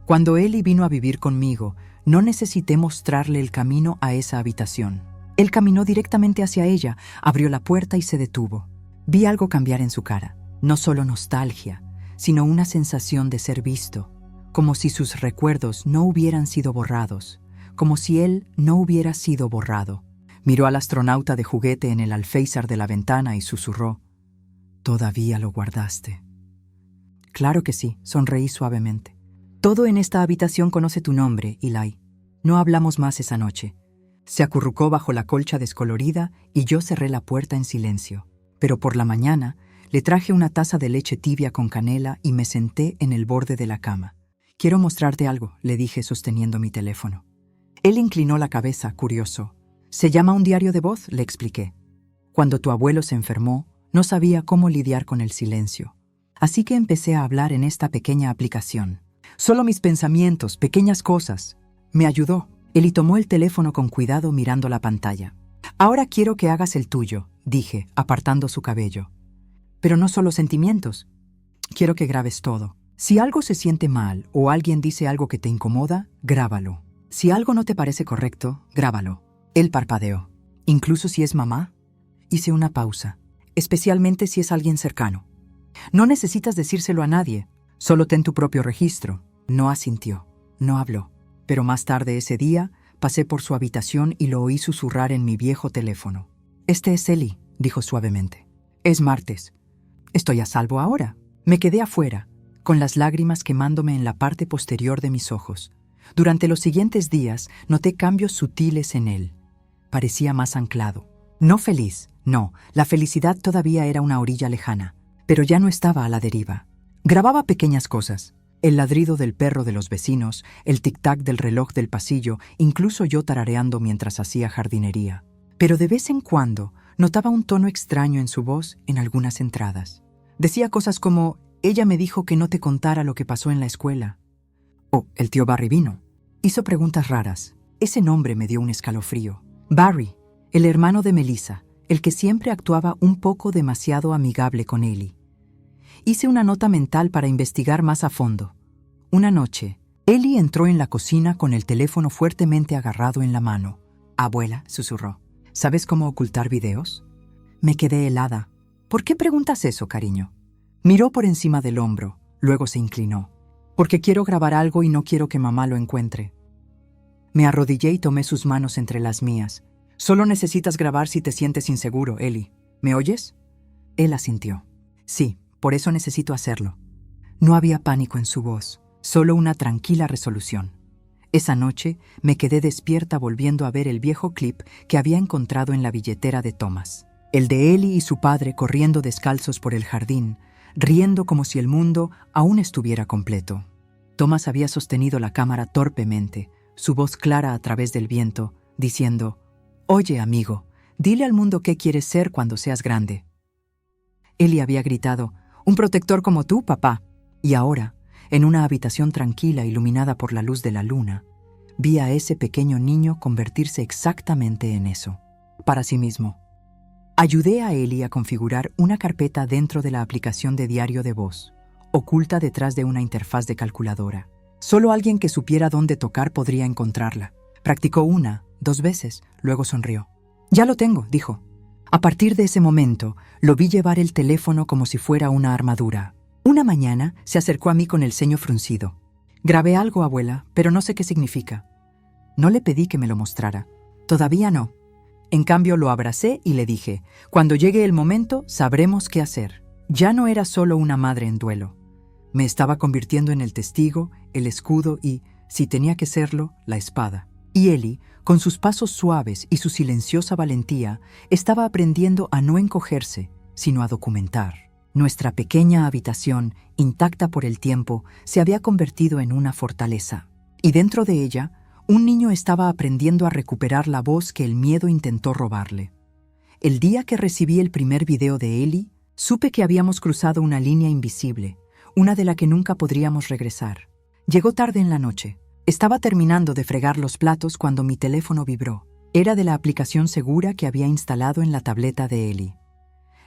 Cuando Ellie vino a vivir conmigo, no necesité mostrarle el camino a esa habitación. Él caminó directamente hacia ella, abrió la puerta y se detuvo. Vi algo cambiar en su cara. No solo nostalgia, sino una sensación de ser visto, como si sus recuerdos no hubieran sido borrados, como si él no hubiera sido borrado. Miró al astronauta de juguete en el alféizar de la ventana y susurró. «¿Todavía lo guardaste?» «Claro que sí», sonreí suavemente. «Todo en esta habitación conoce tu nombre, Eli. No hablamos más esa noche». Se acurrucó bajo la colcha descolorida y yo cerré la puerta en silencio. Pero por la mañana le traje una taza de leche tibia con canela y me senté en el borde de la cama. «Quiero mostrarte algo», le dije sosteniendo mi teléfono. Él inclinó la cabeza, curioso. «Se llama un diario de voz», le expliqué. «Cuando tu abuelo se enfermó, no sabía cómo lidiar con el silencio. Así que empecé a hablar en esta pequeña aplicación. Solo mis pensamientos, pequeñas cosas. Me ayudó». Eli tomó el teléfono con cuidado mirando la pantalla. «Ahora quiero que hagas el tuyo», dije, apartando su cabello. «Pero no solo sentimientos. Quiero que grabes todo. Si algo se siente mal o alguien dice algo que te incomoda, grábalo. Si algo no te parece correcto, grábalo». Él parpadeó. «¿Incluso si es mamá?» Hice una pausa, especialmente si es alguien cercano. «No necesitas decírselo a nadie. Solo ten tu propio registro». No asintió, no habló. Pero más tarde ese día, pasé por su habitación y lo oí susurrar en mi viejo teléfono. Este es Ellie, dijo suavemente. Es martes. Estoy a salvo ahora. Me quedé afuera, con las lágrimas quemándome en la parte posterior de mis ojos. Durante los siguientes días noté cambios sutiles en él. Parecía más anclado. No feliz, no, la felicidad todavía era una orilla lejana, pero ya no estaba a la deriva. Grababa pequeñas cosas. El ladrido del perro de los vecinos, el tic-tac del reloj del pasillo, incluso yo tarareando mientras hacía jardinería. Pero de vez en cuando notaba un tono extraño en su voz en algunas entradas. Decía cosas como: ella me dijo que no te contara lo que pasó en la escuela. O el tío Barry vino. Hizo preguntas raras. Ese nombre me dio un escalofrío. Barry, el hermano de Melissa, el que siempre actuaba un poco demasiado amigable con Ellie. Hice una nota mental para investigar más a fondo. Una noche, Ellie entró en la cocina con el teléfono fuertemente agarrado en la mano. Abuela, susurró, ¿sabes cómo ocultar videos? Me quedé helada. ¿Por qué preguntas eso, cariño? Miró por encima del hombro, luego se inclinó. Porque quiero grabar algo y no quiero que mamá lo encuentre. Me arrodillé y tomé sus manos entre las mías. Solo necesitas grabar si te sientes inseguro, Ellie. ¿Me oyes? Él asintió. Sí, por eso necesito hacerlo. No había pánico en su voz, solo una tranquila resolución. Esa noche me quedé despierta volviendo a ver el viejo clip que había encontrado en la billetera de Thomas. El de Ellie y su padre corriendo descalzos por el jardín, riendo como si el mundo aún estuviera completo. Thomas había sostenido la cámara torpemente, su voz clara a través del viento, diciendo: «Oye, amigo, dile al mundo qué quieres ser cuando seas grande». Ellie había gritado: «Un protector como tú, papá». Y ahora, en una habitación tranquila iluminada por la luz de la luna, vi a ese pequeño niño convertirse exactamente en eso, para sí mismo. Ayudé a Ellie a configurar una carpeta dentro de la aplicación de diario de voz, oculta detrás de una interfaz de calculadora. Solo alguien que supiera dónde tocar podría encontrarla. Practicó 1, 2 veces, luego sonrió. «Ya lo tengo», dijo. A partir de ese momento, lo vi llevar el teléfono como si fuera una armadura. Una mañana se acercó a mí con el ceño fruncido. «Grabé algo, abuela, pero no sé qué significa». No le pedí que me lo mostrara. Todavía no. En cambio, lo abracé y le dije: «Cuando llegue el momento, sabremos qué hacer». Ya no era solo una madre en duelo. Me estaba convirtiendo en el testigo, el escudo y, si tenía que serlo, la espada. Y Ellie, con sus pasos suaves y su silenciosa valentía, estaba aprendiendo a no encogerse, sino a documentar. Nuestra pequeña habitación, intacta por el tiempo, se había convertido en una fortaleza. Y dentro de ella, un niño estaba aprendiendo a recuperar la voz que el miedo intentó robarle. El día que recibí el primer video de Ellie, supe que habíamos cruzado una línea invisible, una de la que nunca podríamos regresar. Llegó tarde en la noche. Estaba terminando de fregar los platos cuando mi teléfono vibró. Era de la aplicación segura que había instalado en la tableta de Ellie.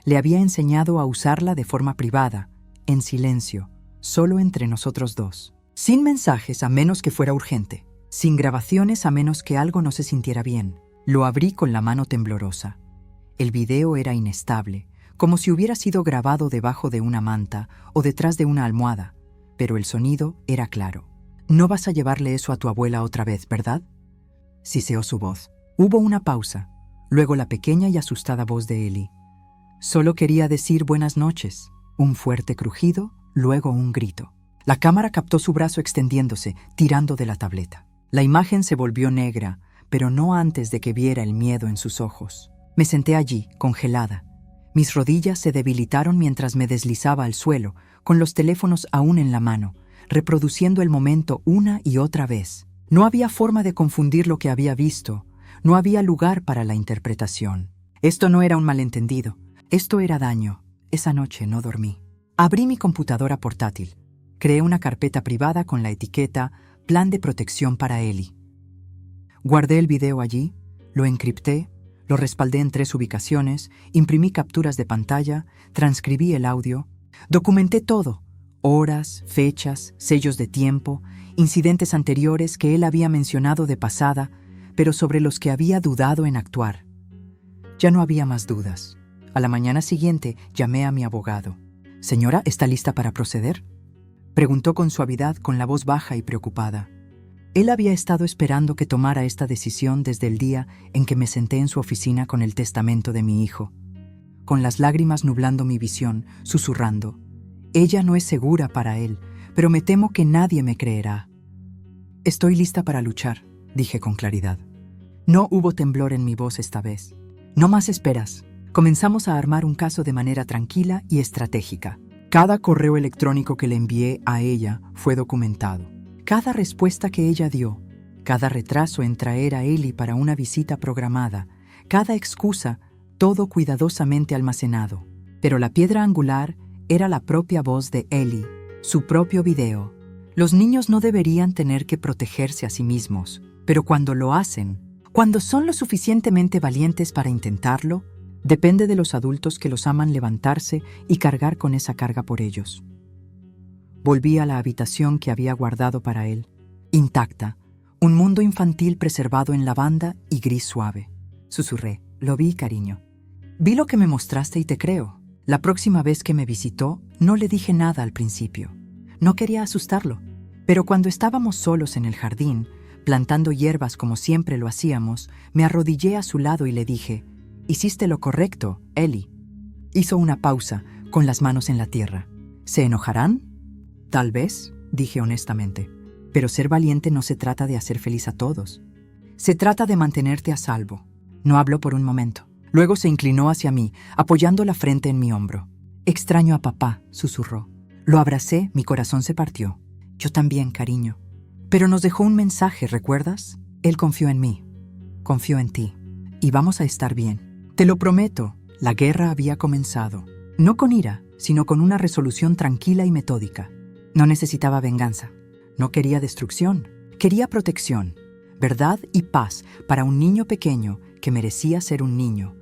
Le había enseñado a usarla de forma privada, en silencio, solo entre nosotros dos. Sin mensajes a menos que fuera urgente. Sin grabaciones a menos que algo no se sintiera bien. Lo abrí con la mano temblorosa. El video era inestable, como si hubiera sido grabado debajo de una manta o detrás de una almohada, pero el sonido era claro. «No vas a llevarle eso a tu abuela otra vez, ¿verdad?», siseó su voz. Hubo una pausa, luego la pequeña y asustada voz de Ellie. «Solo quería decir buenas noches». Un fuerte crujido, luego un grito. La cámara captó su brazo extendiéndose, tirando de la tableta. La imagen se volvió negra, pero no antes de que viera el miedo en sus ojos. Me senté allí, congelada. Mis rodillas se debilitaron mientras me deslizaba al suelo, con los teléfonos aún en la mano, reproduciendo el momento una y otra vez. No había forma de confundir lo que había visto. No había lugar para la interpretación. Esto no era un malentendido. Esto era daño. Esa noche no dormí. Abrí mi computadora portátil. Creé una carpeta privada con la etiqueta «Plan de protección para Ellie». Guardé el video allí, lo encripté, lo respaldé en 3 ubicaciones, imprimí capturas de pantalla, transcribí el audio, documenté todo: horas, fechas, sellos de tiempo, incidentes anteriores que él había mencionado de pasada, pero sobre los que había dudado en actuar. Ya no había más dudas. A la mañana siguiente llamé a mi abogado. «Señora, ¿está lista para proceder?», preguntó con suavidad, con la voz baja y preocupada. Él había estado esperando que tomara esta decisión desde el día en que me senté en su oficina con el testamento de mi hijo. Con las lágrimas nublando mi visión, susurrando: «Ella no es segura para él, pero me temo que nadie me creerá». «Estoy lista para luchar», dije con claridad. No hubo temblor en mi voz esta vez. «No más esperas». Comenzamos a armar un caso de manera tranquila y estratégica. Cada correo electrónico que le envié a ella fue documentado. Cada respuesta que ella dio, cada retraso en traer a Ellie para una visita programada, cada excusa, todo cuidadosamente almacenado. Pero la piedra angular era la propia voz de Ellie, su propio video. Los niños no deberían tener que protegerse a sí mismos, pero cuando lo hacen, cuando son lo suficientemente valientes para intentarlo, depende de los adultos que los aman levantarse y cargar con esa carga por ellos. Volví a la habitación que había guardado para él, intacta, un mundo infantil preservado en lavanda y gris suave. Susurré: «Lo vi, cariño. Vi lo que me mostraste y te creo». La próxima vez que me visitó, no le dije nada al principio. No quería asustarlo, pero cuando estábamos solos en el jardín, plantando hierbas como siempre lo hacíamos, me arrodillé a su lado y le dije: «Hiciste lo correcto, Ellie». Hizo una pausa, con las manos en la tierra. «¿Se enojarán?» «Tal vez», dije honestamente, «pero ser valiente no se trata de hacer feliz a todos. Se trata de mantenerte a salvo». No habló por un momento. Luego se inclinó hacia mí, apoyando la frente en mi hombro. «Extraño a papá», susurró. Lo abracé, mi corazón se partió. «Yo también, cariño». Pero nos dejó un mensaje, ¿recuerdas? Él confió en mí. Confió en ti. Y vamos a estar bien. Te lo prometo, la guerra había comenzado. No con ira, sino con una resolución tranquila y metódica. No necesitaba venganza. No quería destrucción. Quería protección, verdad y paz para un niño pequeño que merecía ser un niño,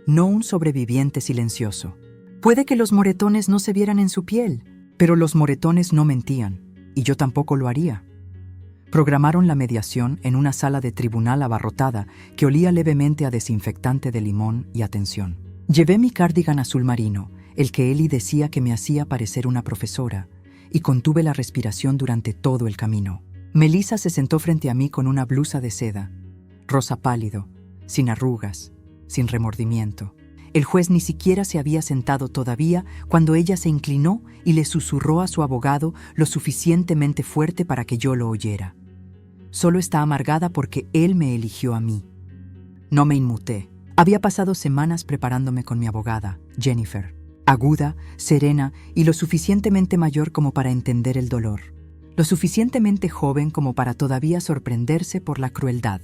no un sobreviviente silencioso. Puede que los moretones no se vieran en su piel, pero los moretones no mentían, y yo tampoco lo haría. Programaron la mediación en una sala de tribunal abarrotada que olía levemente a desinfectante de limón y atención. Llevé mi cardigan azul marino, el que Ellie decía que me hacía parecer una profesora, y contuve la respiración durante todo el camino. Melissa se sentó frente a mí con una blusa de seda, rosa pálido, sin arrugas, sin remordimiento. El juez ni siquiera se había sentado todavía cuando ella se inclinó y le susurró a su abogado lo suficientemente fuerte para que yo lo oyera. Solo está amargada porque él me eligió a mí. No me inmuté. Había pasado semanas preparándome con mi abogada, Jennifer, aguda, serena y lo suficientemente mayor como para entender el dolor, lo suficientemente joven como para todavía sorprenderse por la crueldad.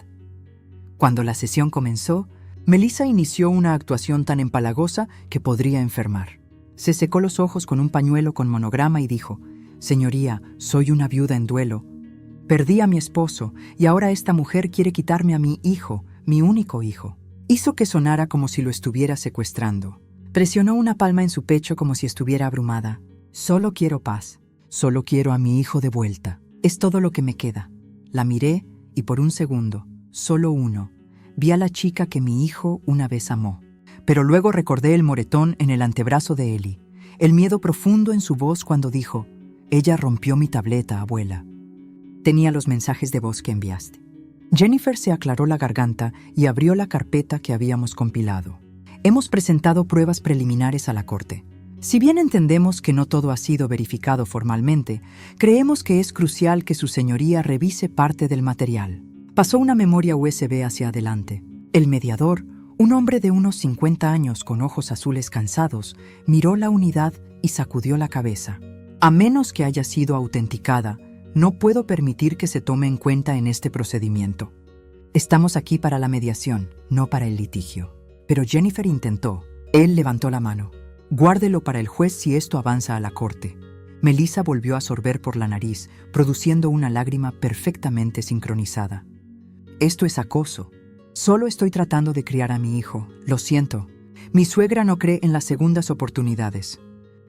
Cuando la sesión comenzó, Melissa inició una actuación tan empalagosa que podría enfermar. Se secó los ojos con un pañuelo con monograma y dijo: «Señoría, soy una viuda en duelo. Perdí a mi esposo y ahora esta mujer quiere quitarme a mi hijo, mi único hijo». Hizo que sonara como si lo estuviera secuestrando. Presionó una palma en su pecho como si estuviera abrumada. «Solo quiero paz. Solo quiero a mi hijo de vuelta. Es todo lo que me queda». La miré y por un segundo, solo uno, vi a la chica que mi hijo una vez amó. Pero luego recordé el moretón en el antebrazo de Ellie, el miedo profundo en su voz cuando dijo: «Ella rompió mi tableta, abuela». Tenía los mensajes de voz que enviaste. Jennifer se aclaró la garganta y abrió la carpeta que habíamos compilado. Hemos presentado pruebas preliminares a la corte. Si bien entendemos que no todo ha sido verificado formalmente, creemos que es crucial que su señoría revise parte del material. Pasó una memoria USB hacia adelante. El mediador, un hombre de unos 50 años con ojos azules cansados, miró la unidad y sacudió la cabeza. A menos que haya sido autenticada, no puedo permitir que se tome en cuenta en este procedimiento. Estamos aquí para la mediación, no para el litigio. Pero Jennifer intentó. Él levantó la mano. Guárdelo para el juez si esto avanza a la corte. Melissa volvió a sorber por la nariz, produciendo una lágrima perfectamente sincronizada. Esto es acoso. Solo estoy tratando de criar a mi hijo. Lo siento. Mi suegra no cree en las segundas oportunidades.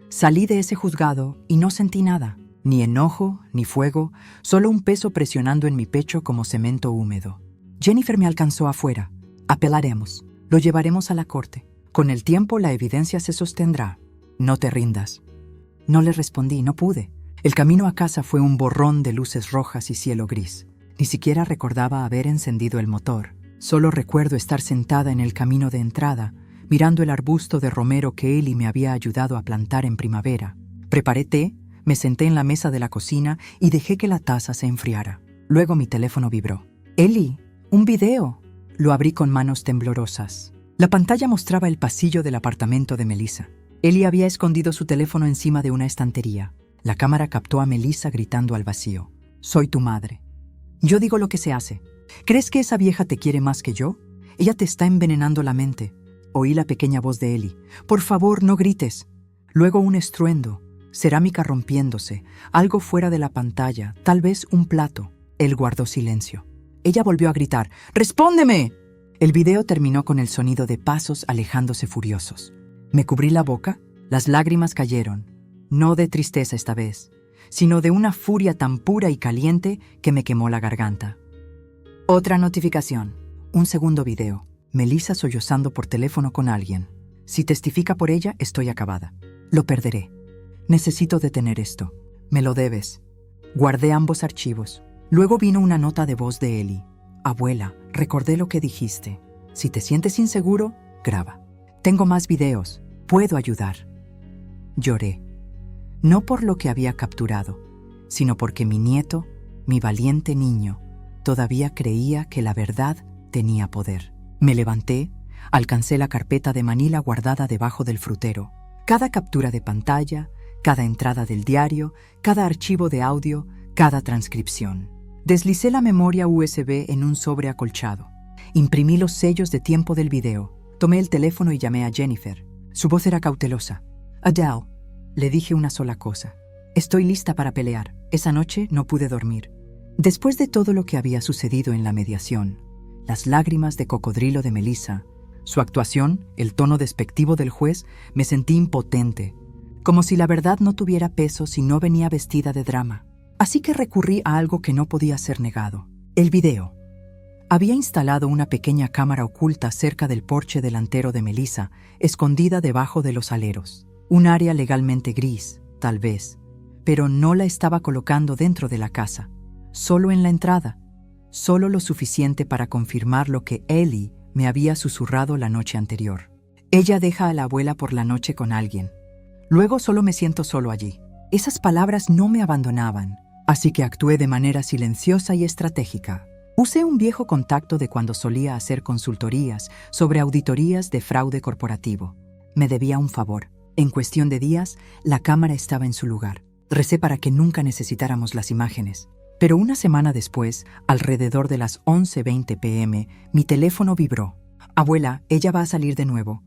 Salí de ese juzgado y no sentí nada. Ni enojo, ni fuego, solo un peso presionando en mi pecho como cemento húmedo. Jennifer me alcanzó afuera. Apelaremos. Lo llevaremos a la corte. Con el tiempo la evidencia se sostendrá. No te rindas. No le respondí, no pude. El camino a casa fue un borrón de luces rojas y cielo gris. Ni siquiera recordaba haber encendido el motor. Solo recuerdo estar sentada en el camino de entrada, mirando el arbusto de romero que Eli me había ayudado a plantar en primavera. Preparé té, me senté en la mesa de la cocina y dejé que la taza se enfriara. Luego mi teléfono vibró. «Eli, un video». Lo abrí con manos temblorosas. La pantalla mostraba el pasillo del apartamento de Melissa. Eli había escondido su teléfono encima de una estantería. La cámara captó a Melissa gritando al vacío. «Soy tu madre. Yo digo lo que se hace. ¿Crees que esa vieja te quiere más que yo? Ella te está envenenando la mente». Oí la pequeña voz de Eli. «Por favor, no grites». Luego un estruendo, cerámica rompiéndose, algo fuera de la pantalla, tal vez un plato. Él guardó silencio. Ella volvió a gritar. «¡Respóndeme!». El video terminó con el sonido de pasos alejándose furiosos. Me cubrí la boca, las lágrimas cayeron, no de tristeza esta vez, sino de una furia tan pura y caliente que me quemó la garganta. Otra notificación. Un segundo video. Melissa sollozando por teléfono con alguien. Si testifica por ella, estoy acabada. Lo perderé. Necesito detener esto. Me lo debes. Guardé ambos archivos. Luego vino una nota de voz de Eli. «Abuela, recordé lo que dijiste. Si te sientes inseguro, graba. Tengo más videos. Puedo ayudar». Lloré. No por lo que había capturado, sino porque mi nieto, mi valiente niño, todavía creía que la verdad tenía poder. Me levanté, alcancé la carpeta de Manila guardada debajo del frutero. Cada captura de pantalla, cada entrada del diario, cada archivo de audio, cada transcripción. Deslicé la memoria USB en un sobre acolchado. Imprimí los sellos de tiempo del video. Tomé el teléfono y llamé a Jennifer. Su voz era cautelosa. «Adele», le dije una sola cosa. «Estoy lista para pelear. Esa noche no pude dormir». Después de todo lo que había sucedido en la mediación, las lágrimas de cocodrilo de Melissa, su actuación, el tono despectivo del juez, me sentí impotente, como si la verdad no tuviera peso si no venía vestida de drama. Así que recurrí a algo que no podía ser negado: el video. Había instalado una pequeña cámara oculta cerca del porche delantero de Melissa, escondida debajo de los aleros. Un área legalmente gris, tal vez, pero no la estaba colocando dentro de la casa, solo en la entrada, solo lo suficiente para confirmar lo que Eli me había susurrado la noche anterior. «Ella deja a la abuela por la noche con alguien. Luego solo me siento solo allí». Esas palabras no me abandonaban, así que actué de manera silenciosa y estratégica. Usé un viejo contacto de cuando solía hacer consultorías sobre auditorías de fraude corporativo. Me debía un favor. En cuestión de días, la cámara estaba en su lugar. Recé para que nunca necesitáramos las imágenes. Pero una semana después, alrededor de las 11:20 p.m., mi teléfono vibró. «Abuela, ella va a salir de nuevo».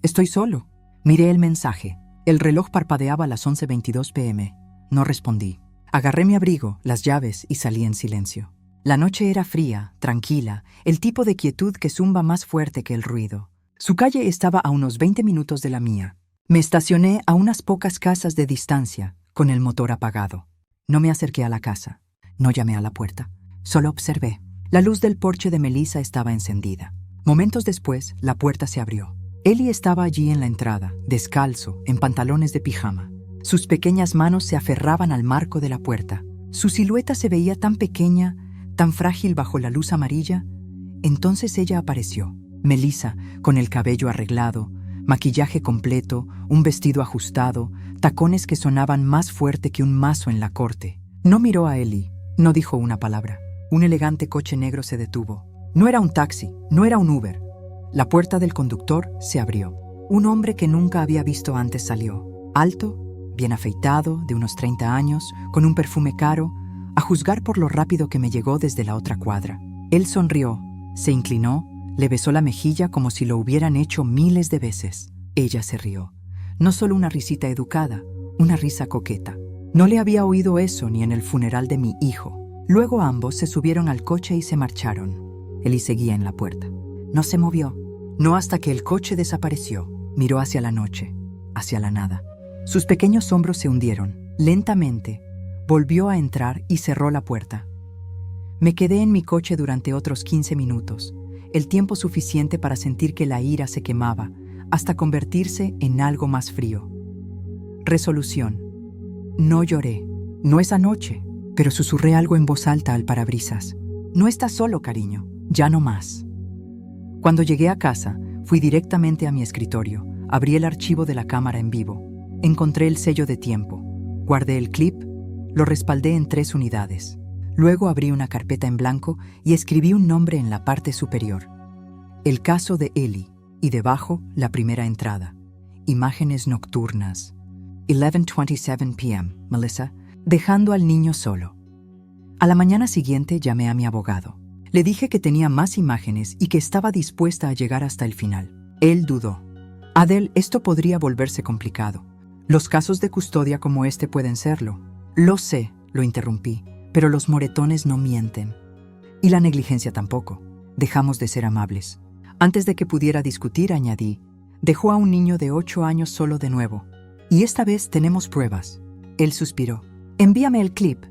«Estoy solo». Miré el mensaje. El reloj parpadeaba a las 11:22 p.m. No respondí. Agarré mi abrigo, las llaves y salí en silencio. La noche era fría, tranquila, el tipo de quietud que zumba más fuerte que el ruido. Su calle estaba a unos 20 minutos de la mía. Me estacioné a unas pocas casas de distancia, con el motor apagado. No me acerqué a la casa. No llamé a la puerta. Solo observé. La luz del porche de Melissa estaba encendida. Momentos después, la puerta se abrió. Eli estaba allí en la entrada, descalzo, en pantalones de pijama. Sus pequeñas manos se aferraban al marco de la puerta. Su silueta se veía tan pequeña, tan frágil bajo la luz amarilla. Entonces ella apareció. Melissa, con el cabello arreglado, maquillaje completo, un vestido ajustado, tacones que sonaban más fuerte que un mazo en la corte. No miró a Eli, no dijo una palabra. Un elegante coche negro se detuvo. No era un taxi, no era un Uber. La puerta del conductor se abrió. Un hombre que nunca había visto antes salió. Alto, bien afeitado, de unos 30 años, con un perfume caro, a juzgar por lo rápido que me llegó desde la otra cuadra. Él sonrió, se inclinó, le besó la mejilla como si lo hubieran hecho miles de veces. Ella se rió. No solo una risita educada, una risa coqueta. No le había oído eso ni en el funeral de mi hijo. Luego ambos se subieron al coche y se marcharon. Eli seguía en la puerta. No se movió. No hasta que el coche desapareció. Miró hacia la noche, hacia la nada. Sus pequeños hombros se hundieron. Lentamente, volvió a entrar y cerró la puerta. Me quedé en mi coche durante otros 15 minutos, el tiempo suficiente para sentir que la ira se quemaba, hasta convertirse en algo más frío. Resolución. No lloré. No esa noche. pero susurré algo en voz alta al parabrisas. No estás solo, cariño, ya no más. Cuando llegué a casa, fui directamente a mi escritorio, abrí el archivo de la cámara en vivo, encontré el sello de tiempo, guardé el clip, lo respaldé en 3 unidades. Luego abrí una carpeta en blanco y escribí un nombre en la parte superior. El caso de Ellie, y debajo la primera entrada. Imágenes nocturnas. 11:27 p.m., Melissa, dejando al niño solo. A la mañana siguiente llamé a mi abogado. Le dije que tenía más imágenes y que estaba dispuesta a llegar hasta el final. Él dudó. Adele, esto podría volverse complicado. Los casos de custodia como este pueden serlo. Lo sé, lo interrumpí, pero los moretones no mienten. Y la negligencia tampoco. Dejamos de ser amables. Antes de que pudiera discutir, añadí, dejó a un niño de 8 años solo de nuevo. Y esta vez tenemos pruebas. Él suspiró. Envíame el clip.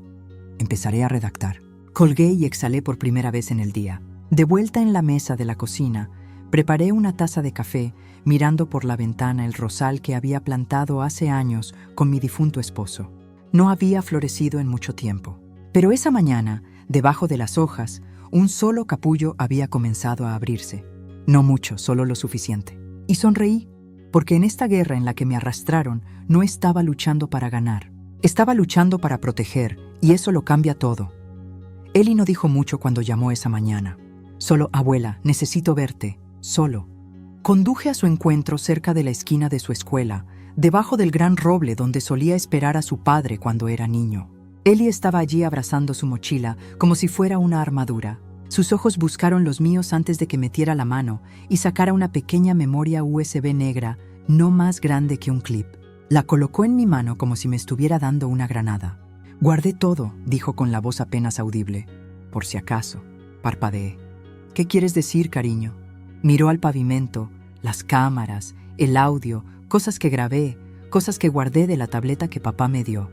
Empezaré a redactar. Colgué y exhalé por primera vez en el día. De vuelta en la mesa de la cocina, preparé una taza de café, mirando por la ventana el rosal que había plantado hace años con mi difunto esposo. No había florecido en mucho tiempo. Pero esa mañana, debajo de las hojas, un solo capullo había comenzado a abrirse. No mucho, solo lo suficiente. Y sonreí, porque en esta guerra en la que me arrastraron no estaba luchando para ganar. Estaba luchando para proteger, y eso lo cambia todo. Ellie no dijo mucho cuando llamó esa mañana. Solo, abuela, necesito verte, solo. Conduje a su encuentro cerca de la esquina de su escuela, debajo del gran roble donde solía esperar a su padre cuando era niño. Ellie estaba allí abrazando su mochila, como si fuera una armadura. Sus ojos buscaron los míos antes de que metiera la mano y sacara una pequeña memoria USB negra, no más grande que un clip. La colocó en mi mano como si me estuviera dando una granada. Guardé todo, dijo con la voz apenas audible. Por si acaso, parpadeé. ¿Qué quieres decir, cariño? Miró al pavimento, las cámaras, el audio, cosas que grabé, cosas que guardé de la tableta que papá me dio.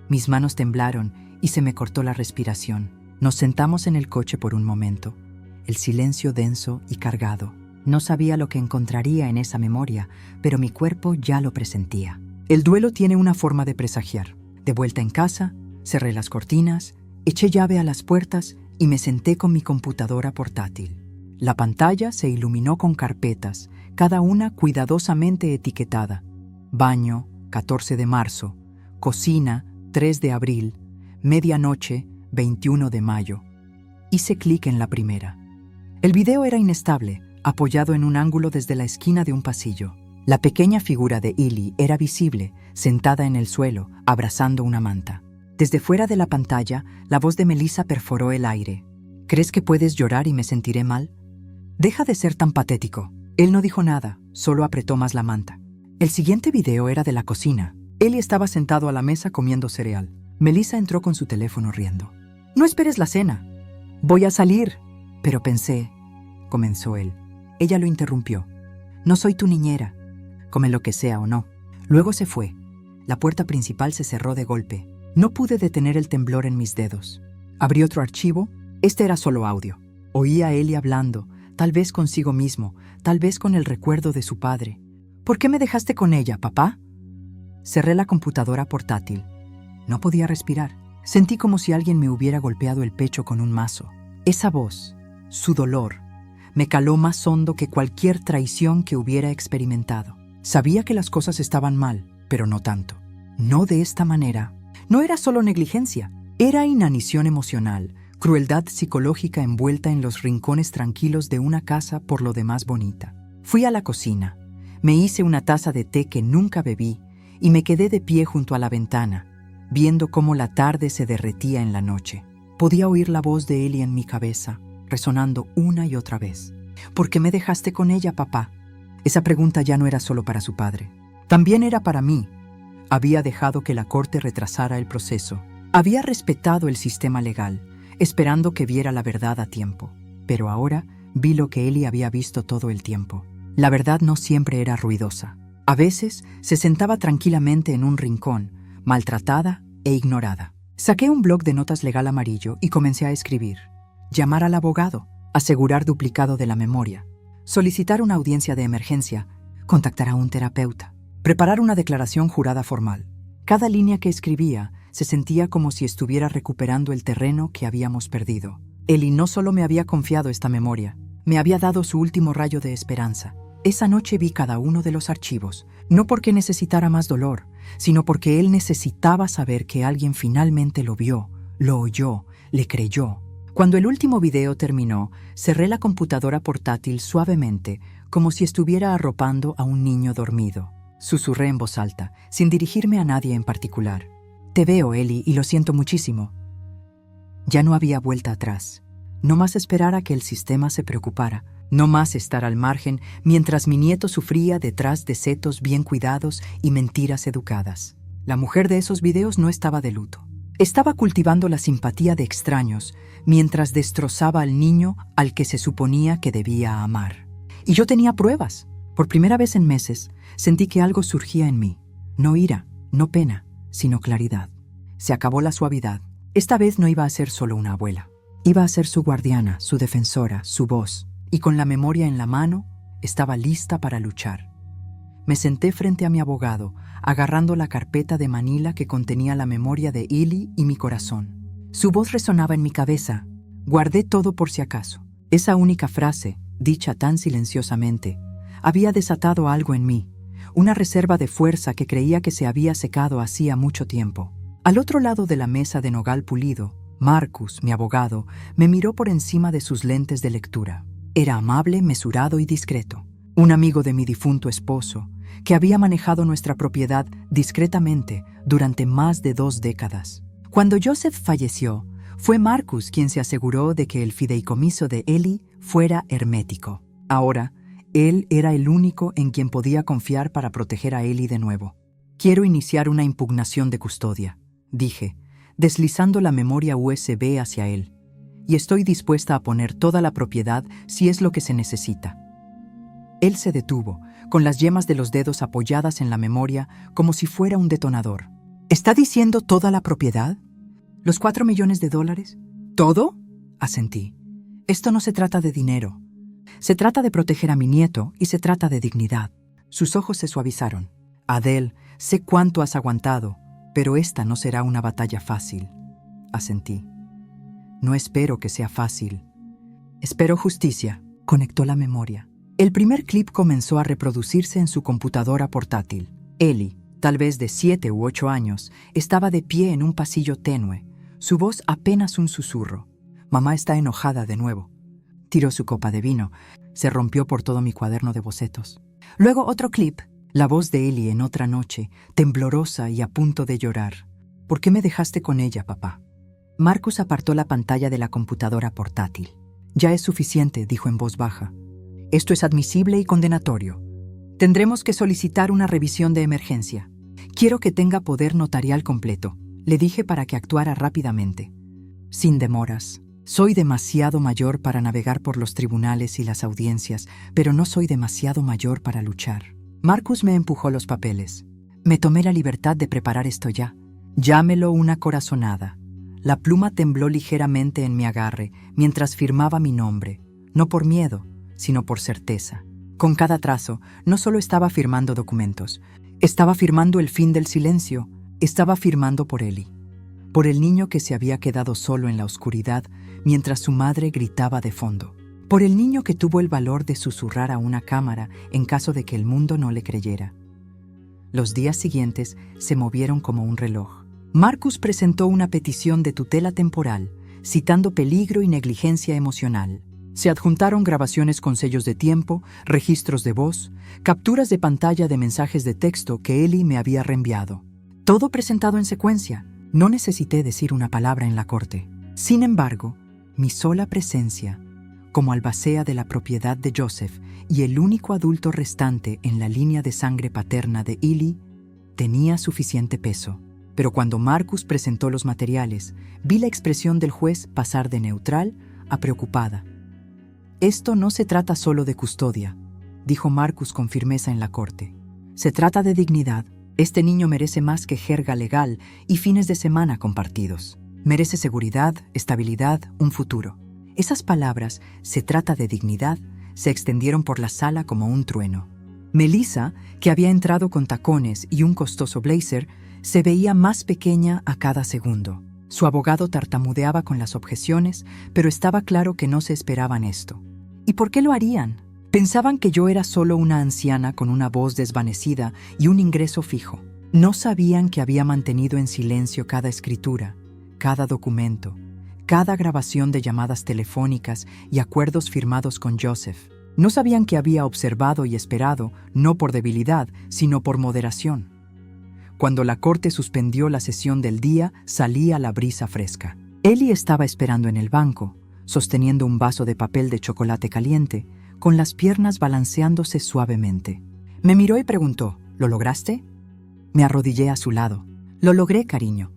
Mis manos temblaron y se me cortó la respiración. Nos sentamos en el coche por un momento. El silencio denso y cargado. No sabía lo que encontraría en esa memoria, pero mi cuerpo ya lo presentía. El duelo tiene una forma de presagiar. De vuelta en casa, cerré las cortinas, eché llave a las puertas y me senté con mi computadora portátil. La pantalla se iluminó con carpetas, cada una cuidadosamente etiquetada. Baño, 14 de marzo. Cocina, 3 de abril. Medianoche, 21 de mayo. Hice clic en la primera. El video era inestable, apoyado en un ángulo desde la esquina de un pasillo. La pequeña figura de Ellie era visible, sentada en el suelo, abrazando una manta. Desde fuera de la pantalla, la voz de Melissa perforó el aire. ¿Crees que puedes llorar y me sentiré mal? Deja de ser tan patético. Él no dijo nada, solo apretó más la manta. El siguiente video era de la cocina. Ellie estaba sentado a la mesa comiendo cereal. Melissa entró con su teléfono riendo. «No esperes la cena. Voy a salir». «Pero pensé», comenzó él. Ella lo interrumpió. «No soy tu niñera. Come lo que sea o no». Luego se fue. La puerta principal se cerró de golpe. No pude detener el temblor en mis dedos. Abrí otro archivo. Este era solo audio. Oía a Ellie hablando, tal vez consigo mismo, tal vez con el recuerdo de su padre. «¿Por qué me dejaste con ella, papá?» Cerré la computadora portátil. No podía respirar. Sentí como si alguien me hubiera golpeado el pecho con un mazo. Esa voz, su dolor, me caló más hondo que cualquier traición que hubiera experimentado. Sabía que las cosas estaban mal, pero no tanto. No de esta manera. No era solo negligencia, era inanición emocional, crueldad psicológica envuelta en los rincones tranquilos de una casa por lo demás bonita. Fui a la cocina, me hice una taza de té que nunca bebí y me quedé de pie junto a la ventana, viendo cómo la tarde se derretía en la noche. Podía oír la voz de Ellie en mi cabeza, resonando una y otra vez. ¿Por qué me dejaste con ella, papá? Esa pregunta ya no era solo para su padre. También era para mí. Había dejado que la corte retrasara el proceso. Había respetado el sistema legal, esperando que viera la verdad a tiempo. Pero ahora vi lo que Ellie había visto todo el tiempo. La verdad no siempre era ruidosa. A veces se sentaba tranquilamente en un rincón, maltratada e ignorada. Saqué un bloc de notas legal amarillo y comencé a escribir. Llamar al abogado, asegurar duplicado de la memoria, solicitar una audiencia de emergencia, contactar a un terapeuta, preparar una declaración jurada formal. Cada línea que escribía Se sentía como si estuviera recuperando el terreno que habíamos perdido. Eli no solo me había confiado esta memoria, me había dado su último rayo de esperanza. Esa noche vi cada uno de los archivos, no porque necesitara más dolor, sino porque él necesitaba saber que alguien finalmente lo vio, lo oyó, le creyó. Cuando el último video terminó, cerré la computadora portátil suavemente, como si estuviera arropando a un niño dormido. Susurré en voz alta, sin dirigirme a nadie en particular. Te veo, Eli, y lo siento muchísimo. Ya no había vuelta atrás. No más esperar a que el sistema se preocupara. No más estar al margen mientras mi nieto sufría detrás de setos bien cuidados y mentiras educadas. La mujer de esos videos no estaba de luto. Estaba cultivando la simpatía de extraños mientras destrozaba al niño al que se suponía que debía amar. Y yo tenía pruebas. Por primera vez en meses, sentí que algo surgía en mí. No ira, no pena, sino claridad. Se acabó la suavidad. Esta vez no iba a ser solo una abuela. Iba a ser su guardiana, su defensora, su voz. Y con la memoria en la mano, estaba lista para luchar. Me senté frente a mi abogado, agarrando la carpeta de manila que contenía la memoria de Eli y mi corazón. Su voz resonaba en mi cabeza. Guardé todo por si acaso. Esa única frase, dicha tan silenciosamente, había desatado algo en mí, una reserva de fuerza que creía que se había secado hacía mucho tiempo. Al otro lado de la mesa de nogal pulido, Marcus, mi abogado, me miró por encima de sus lentes de lectura. Era amable, mesurado y discreto. Un amigo de mi difunto esposo, que había manejado nuestra propiedad discretamente durante más de 2 décadas. Cuando Joseph falleció, fue Marcus quien se aseguró de que el fideicomiso de Eli fuera hermético. Ahora, él era el único en quien podía confiar para proteger a Eli de nuevo. Quiero iniciar una impugnación de custodia, dije, deslizando la memoria USB hacia él, y estoy dispuesta a poner toda la propiedad si es lo que se necesita. Él se detuvo, con las yemas de los dedos apoyadas en la memoria como si fuera un detonador. ¿Está diciendo toda la propiedad? ¿Los $4 millones? ¿Todo? Asentí. Esto no se trata de dinero. Se trata de proteger a mi nieto y se trata de dignidad. Sus ojos se suavizaron. Adele, sé cuánto has aguantado, pero esta no será una batalla fácil. Asentí. No espero que sea fácil. Espero justicia. Conectó la memoria. El primer clip comenzó a reproducirse en su computadora portátil. Eli, tal vez de 7 u 8 años, estaba de pie en un pasillo tenue, su voz apenas un susurro. Mamá está enojada de nuevo. Tiró su copa de vino, se rompió por todo mi cuaderno de bocetos. Luego otro clip, la voz de Eli en otra noche, temblorosa y a punto de llorar. ¿Por qué me dejaste con ella, papá? Marcus apartó la pantalla de la computadora portátil. Ya es suficiente, dijo en voz baja. Esto es admisible y condenatorio. Tendremos que solicitar una revisión de emergencia. Quiero que tenga poder notarial completo, le dije para que actuara rápidamente. Sin demoras. Soy demasiado mayor para navegar por los tribunales y las audiencias, pero no soy demasiado mayor para luchar. Marcus me empujó los papeles. Me tomé la libertad de preparar esto ya. Llámelo una corazonada. La pluma tembló ligeramente en mi agarre mientras firmaba mi nombre, no por miedo, sino por certeza. Con cada trazo, no solo estaba firmando documentos, estaba firmando el fin del silencio, estaba firmando por Eli, por el niño que se había quedado solo en la oscuridad mientras su madre gritaba de fondo, por el niño que tuvo el valor de susurrar a una cámara en caso de que el mundo no le creyera. Los días siguientes se movieron como un reloj. Marcus presentó una petición de tutela temporal, citando peligro y negligencia emocional. Se adjuntaron grabaciones con sellos de tiempo, registros de voz, capturas de pantalla de mensajes de texto que Eli me había reenviado. Todo presentado en secuencia. No necesité decir una palabra en la corte. Sin embargo, mi sola presencia, como albacea de la propiedad de Joseph y el único adulto restante en la línea de sangre paterna de Eli, tenía suficiente peso. Pero cuando Marcus presentó los materiales, vi la expresión del juez pasar de neutral a preocupada. Esto no se trata solo de custodia, dijo Marcus con firmeza en la corte. Se trata de dignidad. Este niño merece más que jerga legal y fines de semana compartidos. Merece seguridad, estabilidad, un futuro. Esas palabras, se trata de dignidad, se extendieron por la sala como un trueno. Melissa, que había entrado con tacones y un costoso blazer, se veía más pequeña a cada segundo. Su abogado tartamudeaba con las objeciones, pero estaba claro que no se esperaban esto. ¿Y por qué lo harían? Pensaban que yo era solo una anciana con una voz desvanecida y un ingreso fijo. No sabían que había mantenido en silencio cada escritura, cada documento, cada grabación de llamadas telefónicas y acuerdos firmados con Joseph. No sabían que había observado y esperado, no por debilidad, sino por moderación. Cuando la corte suspendió la sesión del día, salía la brisa fresca. Ellie estaba esperando en el banco, sosteniendo un vaso de papel de chocolate caliente, con las piernas balanceándose suavemente. Me miró y preguntó, ¿lo lograste? Me arrodillé a su lado. Lo logré, cariño.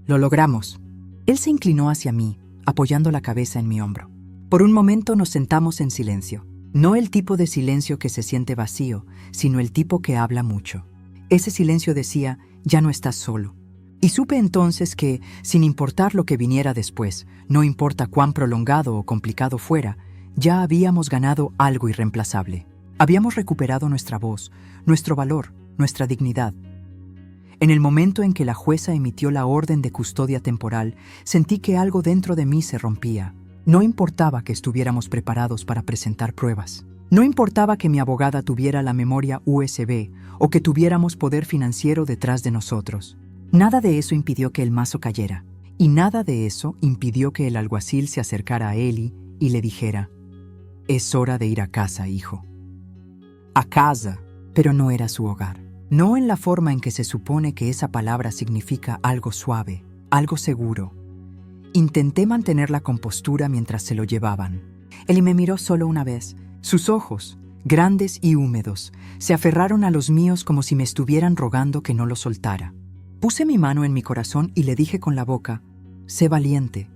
Lo logramos. Él se inclinó hacia mí, apoyando la cabeza en mi hombro. Por un momento nos sentamos en silencio. No el tipo de silencio que se siente vacío, sino el tipo que habla mucho. Ese silencio decía, ya no estás solo. Y supe entonces que, sin importar lo que viniera después, no importa cuán prolongado o complicado fuera, ya habíamos ganado algo irreemplazable. Habíamos recuperado nuestra voz, nuestro valor, nuestra dignidad. En el momento en que la jueza emitió la orden de custodia temporal, sentí que algo dentro de mí se rompía. No importaba que estuviéramos preparados para presentar pruebas. No importaba que mi abogada tuviera la memoria USB o que tuviéramos poder financiero detrás de nosotros. Nada de eso impidió que el mazo cayera. Y nada de eso impidió que el alguacil se acercara a Ellie y le dijera, «Es hora de ir a casa, hijo». A casa, pero no era su hogar. No en la forma en que se supone que esa palabra significa algo suave, algo seguro. Intenté mantener la compostura mientras se lo llevaban. Él me miró solo una vez. Sus ojos, grandes y húmedos, se aferraron a los míos como si me estuvieran rogando que no los soltara. Puse mi mano en mi corazón y le dije con la boca, «Sé valiente.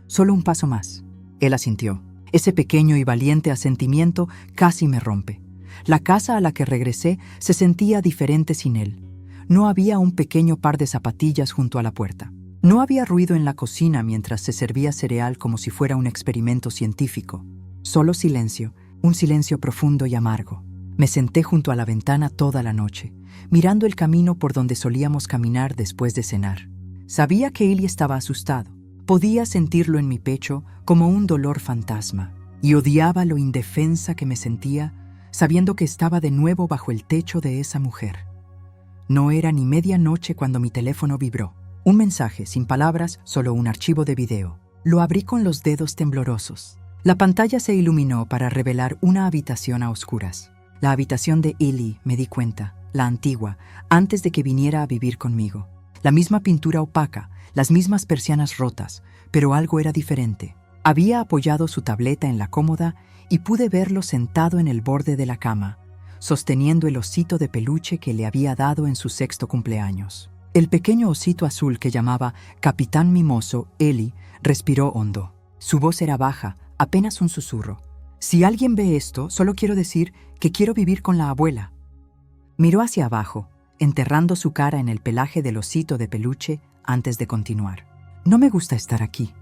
Solo un paso más». Él asintió. Ese pequeño y valiente asentimiento casi me rompe. La casa a la que regresé se sentía diferente sin él. No había un pequeño par de zapatillas junto a la puerta. No había ruido en la cocina mientras se servía cereal como si fuera un experimento científico. Solo silencio, un silencio profundo y amargo. Me senté junto a la ventana toda la noche, mirando el camino por donde solíamos caminar después de cenar. Sabía que Ellie estaba asustado. Podía sentirlo en mi pecho como un dolor fantasma. Y odiaba lo indefensa que me sentía, sabiendo que estaba de nuevo bajo el techo de esa mujer. No era ni medianoche cuando mi teléfono vibró. Un mensaje, sin palabras, solo un archivo de video. Lo abrí con los dedos temblorosos. La pantalla se iluminó para revelar una habitación a oscuras. La habitación de Ellie, me di cuenta, la antigua, antes de que viniera a vivir conmigo. La misma pintura opaca, las mismas persianas rotas, pero algo era diferente. Había apoyado su tableta en la cómoda y pude verlo sentado en el borde de la cama, sosteniendo el osito de peluche que le había dado en su 6º cumpleaños. El pequeño osito azul que llamaba Capitán Mimoso, Ellie, respiró hondo. Su voz era baja, apenas un susurro. «Si alguien ve esto, solo quiero decir que quiero vivir con la abuela». Miró hacia abajo, enterrando su cara en el pelaje del osito de peluche antes de continuar. «No me gusta estar aquí.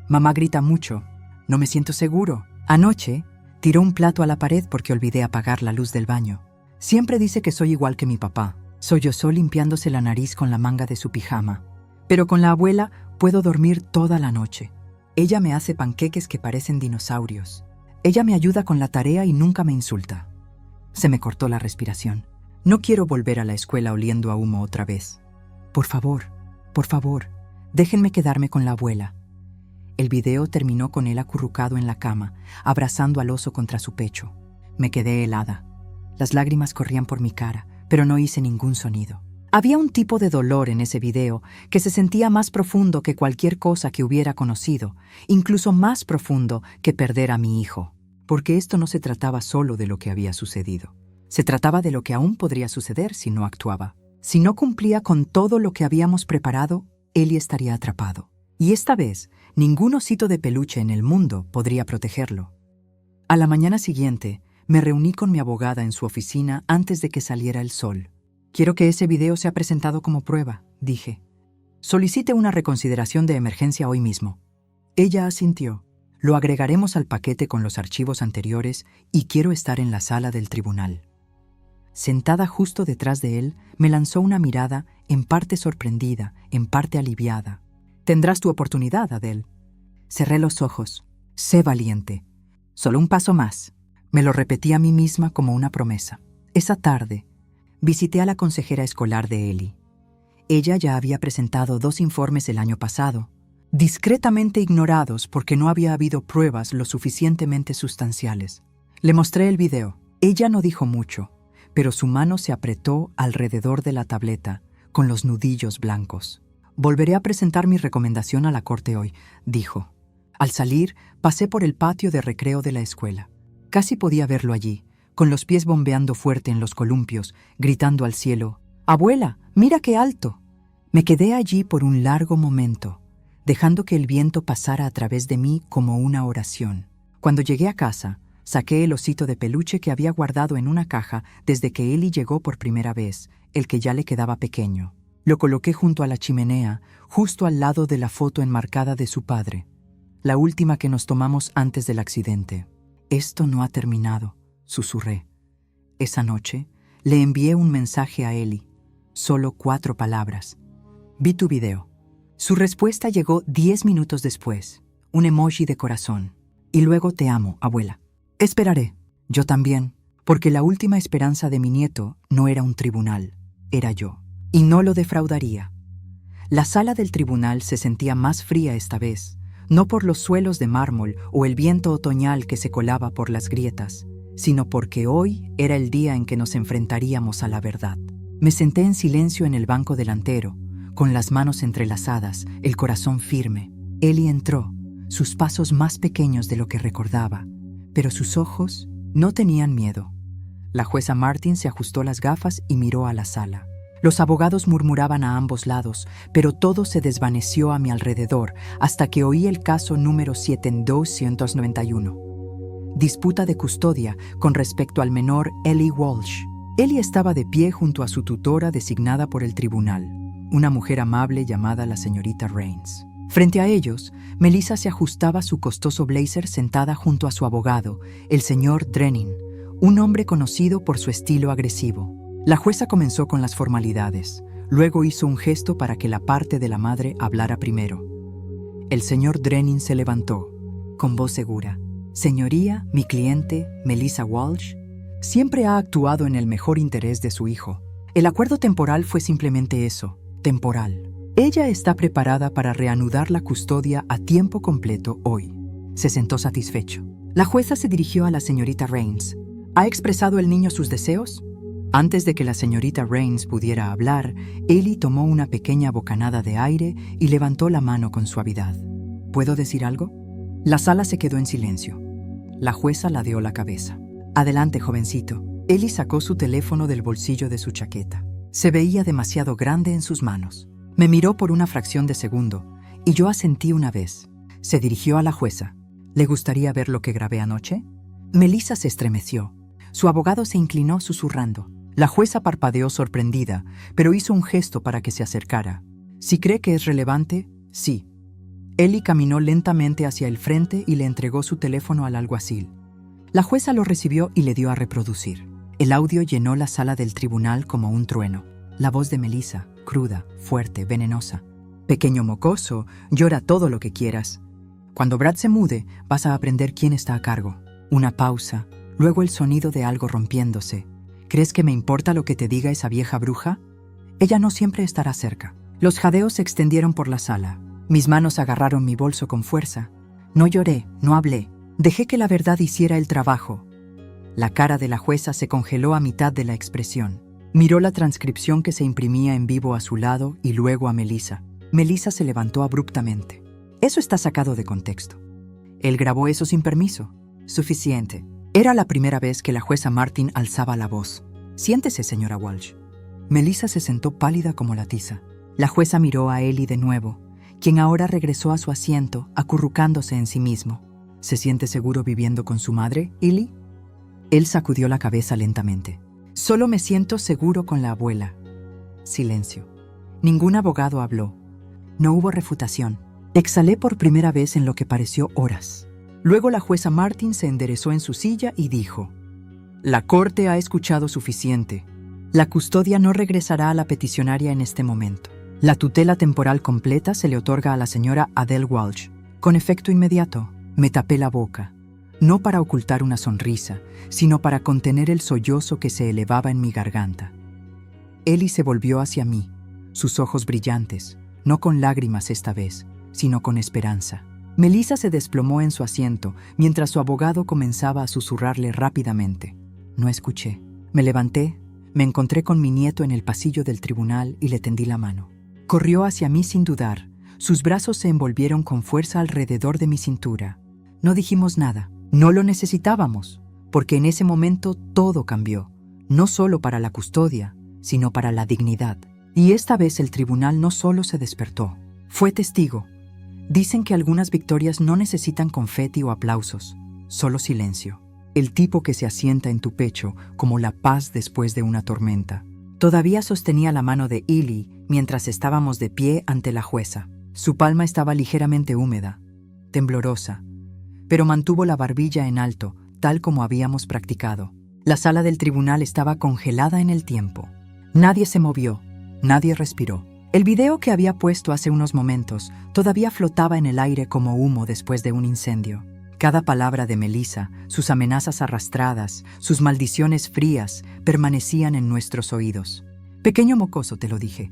Mamá grita mucho. No me siento seguro. Anoche tiró un plato a la pared porque olvidé apagar la luz del baño. Siempre dice que soy igual que mi papá». Sollozó limpiándose la nariz con la manga de su pijama. «Pero con la abuela puedo dormir toda la noche. Ella me hace panqueques que parecen dinosaurios. Ella me ayuda con la tarea y nunca me insulta». Se me cortó la respiración. No quiero volver a la escuela oliendo a humo otra vez. Por favor, déjenme quedarme con la abuela». El video terminó con él acurrucado en la cama, abrazando al oso contra su pecho. Me quedé helada. Las lágrimas corrían por mi cara, pero no hice ningún sonido. Había un tipo de dolor en ese video que se sentía más profundo que cualquier cosa que hubiera conocido, incluso más profundo que perder a mi hijo. Porque esto no se trataba solo de lo que había sucedido. Se trataba de lo que aún podría suceder si no actuaba. Si no cumplía con todo lo que habíamos preparado, Ellie estaría atrapado. Y esta vez, ningún osito de peluche en el mundo podría protegerlo. A la mañana siguiente, me reuní con mi abogada en su oficina antes de que saliera el sol. «Quiero que ese video sea presentado como prueba», dije. «Solicite una reconsideración de emergencia hoy mismo». Ella asintió. «Lo agregaremos al paquete con los archivos anteriores y quiero estar en la sala del tribunal». Sentada justo detrás de él, me lanzó una mirada en parte sorprendida, en parte aliviada. «Tendrás tu oportunidad, Adele». Cerré los ojos. «Sé valiente. Solo un paso más». Me lo repetí a mí misma como una promesa. Esa tarde, visité a la consejera escolar de Ellie. Ella ya había presentado 2 informes el año pasado, discretamente ignorados porque no había habido pruebas lo suficientemente sustanciales. Le mostré el video. Ella no dijo mucho, pero su mano se apretó alrededor de la tableta con los nudillos blancos. «Volveré a presentar mi recomendación a la corte hoy», dijo. Al salir, pasé por el patio de recreo de la escuela. Casi podía verlo allí, con los pies bombeando fuerte en los columpios, gritando al cielo: «¡Abuela, mira qué alto!». Me quedé allí por un largo momento, dejando que el viento pasara a través de mí como una oración. Cuando llegué a casa, saqué el osito de peluche que había guardado en una caja desde que Ellie llegó por primera vez, el que ya le quedaba pequeño. Lo coloqué junto a la chimenea, justo al lado de la foto enmarcada de su padre, la última que nos tomamos antes del accidente. «Esto no ha terminado», susurré. Esa noche, le envié un mensaje a Ellie. Solo 4 palabras. «Vi tu video». Su respuesta llegó 10 minutos después. Un emoji de corazón. «Y luego te amo, abuela». «Esperaré». Yo también, porque la última esperanza de mi nieto no era un tribunal, era yo. Y no lo defraudaría. La sala del tribunal se sentía más fría esta vez, no por los suelos de mármol o el viento otoñal que se colaba por las grietas, sino porque hoy era el día en que nos enfrentaríamos a la verdad. Me senté en silencio en el banco delantero, con las manos entrelazadas, el corazón firme. Ellie entró, sus pasos más pequeños de lo que recordaba, pero sus ojos no tenían miedo. La jueza Martin se ajustó las gafas y miró a la sala. Los abogados murmuraban a ambos lados, pero todo se desvaneció a mi alrededor hasta que oí el caso número 7291. Disputa de custodia con respecto al menor Ellie Walsh. Ellie estaba de pie junto a su tutora designada por el tribunal, una mujer amable llamada la señorita Rains. Frente a ellos, Melissa se ajustaba su costoso blazer sentada junto a su abogado, el señor Drennan, un hombre conocido por su estilo agresivo. La jueza comenzó con las formalidades. Luego hizo un gesto para que la parte de la madre hablara primero. El señor Drennan se levantó, con voz segura. «Señoría, mi cliente, Melissa Walsh, siempre ha actuado en el mejor interés de su hijo. El acuerdo temporal fue simplemente eso, temporal. Ella está preparada para reanudar la custodia a tiempo completo hoy». Se sentó satisfecho. La jueza se dirigió a la señorita Rains. «¿Ha expresado el niño sus deseos?». Antes de que la señorita Rains pudiera hablar, Ellie tomó una pequeña bocanada de aire y levantó la mano con suavidad. «¿Puedo decir algo?». La sala se quedó en silencio. La jueza ladeó la cabeza. «Adelante, jovencito». Ellie sacó su teléfono del bolsillo de su chaqueta. Se veía demasiado grande en sus manos. Me miró por una fracción de segundo, y yo asentí una vez. Se dirigió a la jueza. «¿Le gustaría ver lo que grabé anoche?». Melissa se estremeció. Su abogado se inclinó susurrando. La jueza parpadeó sorprendida, pero hizo un gesto para que se acercara. «Si cree que es relevante, sí». Ellie caminó lentamente hacia el frente y le entregó su teléfono al alguacil. La jueza lo recibió y le dio a reproducir. El audio llenó la sala del tribunal como un trueno. La voz de Melissa, cruda, fuerte, venenosa. «Pequeño mocoso, llora todo lo que quieras. Cuando Brad se mude, vas a aprender quién está a cargo». Una pausa, luego el sonido de algo rompiéndose. «¿Crees que me importa lo que te diga esa vieja bruja? Ella no siempre estará cerca». Los jadeos se extendieron por la sala. Mis manos agarraron mi bolso con fuerza. No lloré, no hablé. Dejé que la verdad hiciera el trabajo. La cara de la jueza se congeló a mitad de la expresión. Miró la transcripción que se imprimía en vivo a su lado y luego a Melissa. Melissa se levantó abruptamente. «Eso está sacado de contexto. Él grabó eso sin permiso». «Suficiente». Era la primera vez que la jueza Martin alzaba la voz. «Siéntese, señora Walsh». Melissa se sentó pálida como la tiza. La jueza miró a Ellie de nuevo, quien ahora regresó a su asiento, acurrucándose en sí mismo. «¿Se siente seguro viviendo con su madre, Ellie?». Él sacudió la cabeza lentamente. «Solo me siento seguro con la abuela». Silencio. Ningún abogado habló. No hubo refutación. Exhalé por primera vez en lo que pareció horas. Luego la jueza Martin se enderezó en su silla y dijo: La corte ha escuchado suficiente. La custodia no regresará a la peticionaria en este momento. La tutela temporal completa se le otorga a la señora Adele Walsh. Con efecto inmediato, me tapé la boca, no para ocultar una sonrisa, sino para contener el sollozo que se elevaba en mi garganta. Ellie se volvió hacia mí, sus ojos brillantes, no con lágrimas esta vez, sino con esperanza. Melissa se desplomó en su asiento, mientras su abogado comenzaba a susurrarle rápidamente. No escuché. Me levanté, me encontré con mi nieto en el pasillo del tribunal y le tendí la mano. Corrió hacia mí sin dudar. Sus brazos se envolvieron con fuerza alrededor de mi cintura. No dijimos nada. No lo necesitábamos, porque en ese momento todo cambió, no solo para la custodia, sino para la dignidad. Y esta vez el tribunal no solo se despertó, fue testigo. Dicen que algunas victorias no necesitan confeti o aplausos, solo silencio. El tipo que se asienta en tu pecho como la paz después de una tormenta. Todavía sostenía la mano de Ellie mientras estábamos de pie ante la jueza. Su palma estaba ligeramente húmeda, temblorosa, pero mantuvo la barbilla en alto, tal como habíamos practicado. La sala del tribunal estaba congelada en el tiempo. Nadie se movió, nadie respiró. El video que había puesto hace unos momentos todavía flotaba en el aire como humo después de un incendio. Cada palabra de Melissa, sus amenazas arrastradas, sus maldiciones frías, permanecían en nuestros oídos. Pequeño mocoso, te lo dije.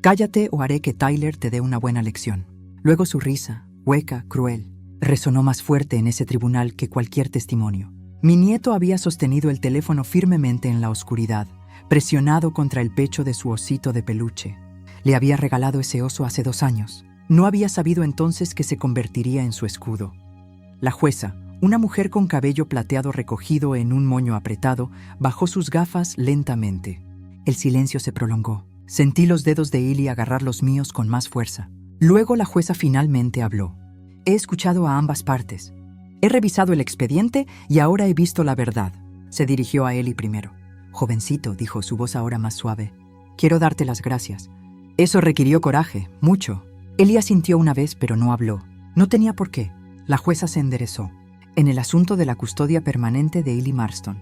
Cállate o haré que Tyler te dé una buena lección. Luego su risa, hueca, cruel, resonó más fuerte en ese tribunal que cualquier testimonio. Mi nieto había sostenido el teléfono firmemente en la oscuridad, presionado contra el pecho de su osito de peluche. Le había regalado ese oso hace 2 años. No había sabido entonces que se convertiría en su escudo. La jueza, una mujer con cabello plateado recogido en un moño apretado, bajó sus gafas lentamente. El silencio se prolongó. Sentí los dedos de Ellie agarrar los míos con más fuerza. Luego la jueza finalmente habló. He escuchado a ambas partes. He revisado el expediente y ahora he visto la verdad. Se dirigió a Ellie primero. Jovencito, dijo, su voz ahora más suave. Quiero darte las gracias. Eso requirió coraje, mucho. Ellie asintió una vez, pero no habló. No tenía por qué. La jueza se enderezó. En el asunto de la custodia permanente de Ellie Marston.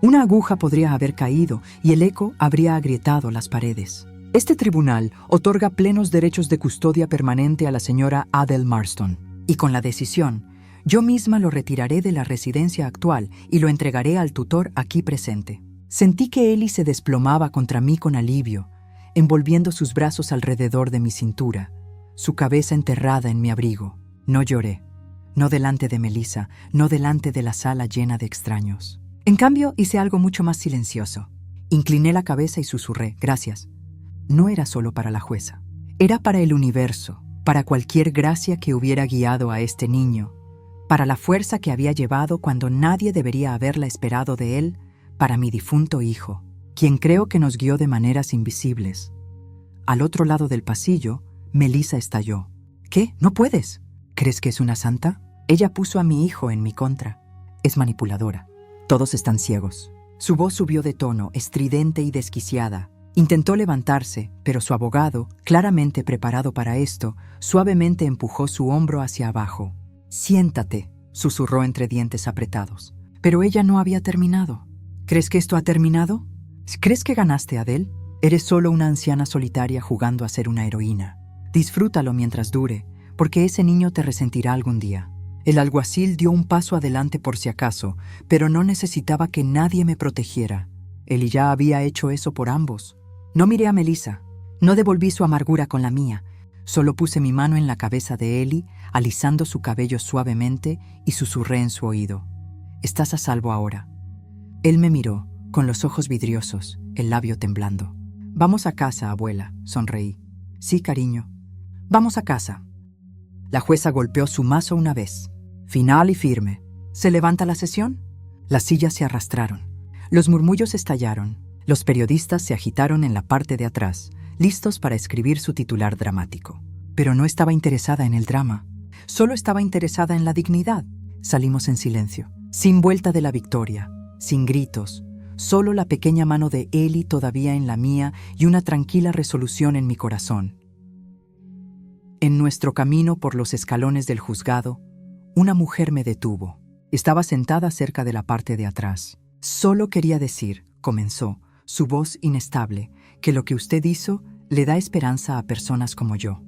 Una aguja podría haber caído y el eco habría agrietado las paredes. Este tribunal otorga plenos derechos de custodia permanente a la señora Adele Marston. Y con la decisión, yo misma lo retiraré de la residencia actual y lo entregaré al tutor aquí presente. Sentí que Ellie se desplomaba contra mí con alivio, envolviendo sus brazos alrededor de mi cintura, su cabeza enterrada en mi abrigo. No lloré. No delante de Melissa, no delante de la sala llena de extraños. En cambio, hice algo mucho más silencioso. Incliné la cabeza y susurré, gracias. No era solo para la jueza. Era para el universo, para cualquier gracia que hubiera guiado a este niño, para la fuerza que había llevado cuando nadie debería haberla esperado de él, para mi difunto hijo, quien creo que nos guió de maneras invisibles. Al otro lado del pasillo, Melissa estalló. ¿Qué? ¿No puedes? ¿Crees que es una santa? Ella puso a mi hijo en mi contra. Es manipuladora. Todos están ciegos. Su voz subió de tono, estridente y desquiciada. Intentó levantarse, pero su abogado, claramente preparado para esto, suavemente empujó su hombro hacia abajo. «Siéntate», susurró entre dientes apretados. Pero ella no había terminado. ¿Crees que esto ha terminado? ¿Crees que ganaste, Adele? Eres solo una anciana solitaria jugando a ser una heroína. Disfrútalo mientras dure, porque ese niño te resentirá algún día. El alguacil dio un paso adelante por si acaso, pero no necesitaba que nadie me protegiera. Él ya había hecho eso por ambos. No miré a Melissa. No devolví su amargura con la mía. Solo puse mi mano en la cabeza de Ellie, alisando su cabello suavemente y susurré en su oído. «Estás a salvo ahora». Él me miró, con los ojos vidriosos, el labio temblando. «Vamos a casa, abuela», sonreí. «Sí, cariño. Vamos a casa». La jueza golpeó su mazo una vez. Final y firme. ¿Se levanta la sesión? Las sillas se arrastraron. Los murmullos estallaron. Los periodistas se agitaron en la parte de atrás, listos para escribir su titular dramático. Pero no estaba interesada en el drama. Solo estaba interesada en la dignidad. Salimos en silencio, sin vuelta de la victoria, sin gritos, solo la pequeña mano de Ellie todavía en la mía y una tranquila resolución en mi corazón. En nuestro camino por los escalones del juzgado, una mujer me detuvo. Estaba sentada cerca de la parte de atrás. Solo quería decir, comenzó, su voz inestable, que lo que usted hizo le da esperanza a personas como yo.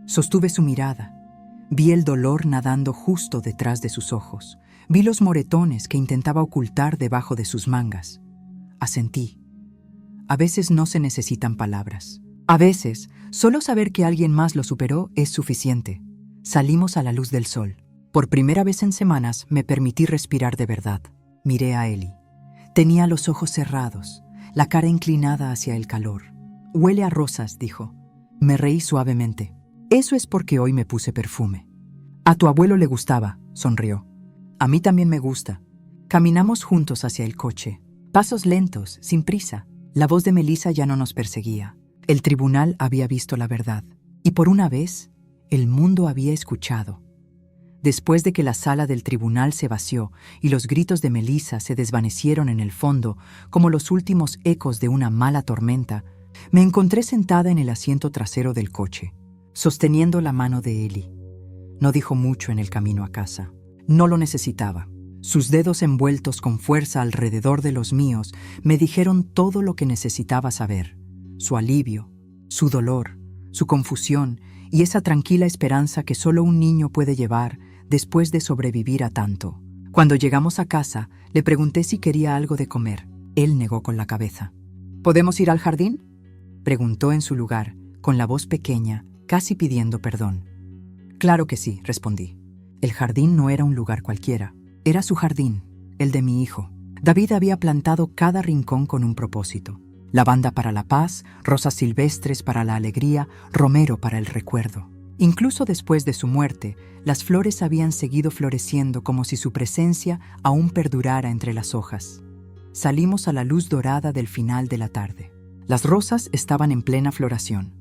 Sostuve su mirada. Vi el dolor nadando justo detrás de sus ojos. Vi los moretones que intentaba ocultar debajo de sus mangas. Asentí. A veces no se necesitan palabras. A veces, solo saber que alguien más lo superó es suficiente. Salimos a la luz del sol. Por primera vez en semanas me permití respirar de verdad. Miré a Ellie. Tenía los ojos cerrados, la cara inclinada hacia el calor. «Huele a rosas», dijo. Me reí suavemente. «Eso es porque hoy me puse perfume». «A tu abuelo le gustaba», sonrió. «A mí también me gusta». Caminamos juntos hacia el coche. Pasos lentos, sin prisa. La voz de Melissa ya no nos perseguía. El tribunal había visto la verdad. Y por una vez, el mundo había escuchado. Después de que la sala del tribunal se vació y los gritos de Melissa se desvanecieron en el fondo como los últimos ecos de una mala tormenta, me encontré sentada en el asiento trasero del coche, sosteniendo la mano de Ellie. No dijo mucho en el camino a casa. No lo necesitaba. Sus dedos envueltos con fuerza alrededor de los míos me dijeron todo lo que necesitaba saber. Su alivio, su dolor, su confusión y esa tranquila esperanza que solo un niño puede llevar después de sobrevivir a tanto. Cuando llegamos a casa, le pregunté si quería algo de comer. Él negó con la cabeza. «¿Podemos ir al jardín?», preguntó en su lugar, con la voz pequeña, casi pidiendo perdón. «Claro que sí», respondí. El jardín no era un lugar cualquiera. Era su jardín, el de mi hijo. David había plantado cada rincón con un propósito. Lavanda para la paz, rosas silvestres para la alegría, romero para el recuerdo. Incluso después de su muerte, las flores habían seguido floreciendo como si su presencia aún perdurara entre las hojas. Salimos a la luz dorada del final de la tarde. Las rosas estaban en plena floración.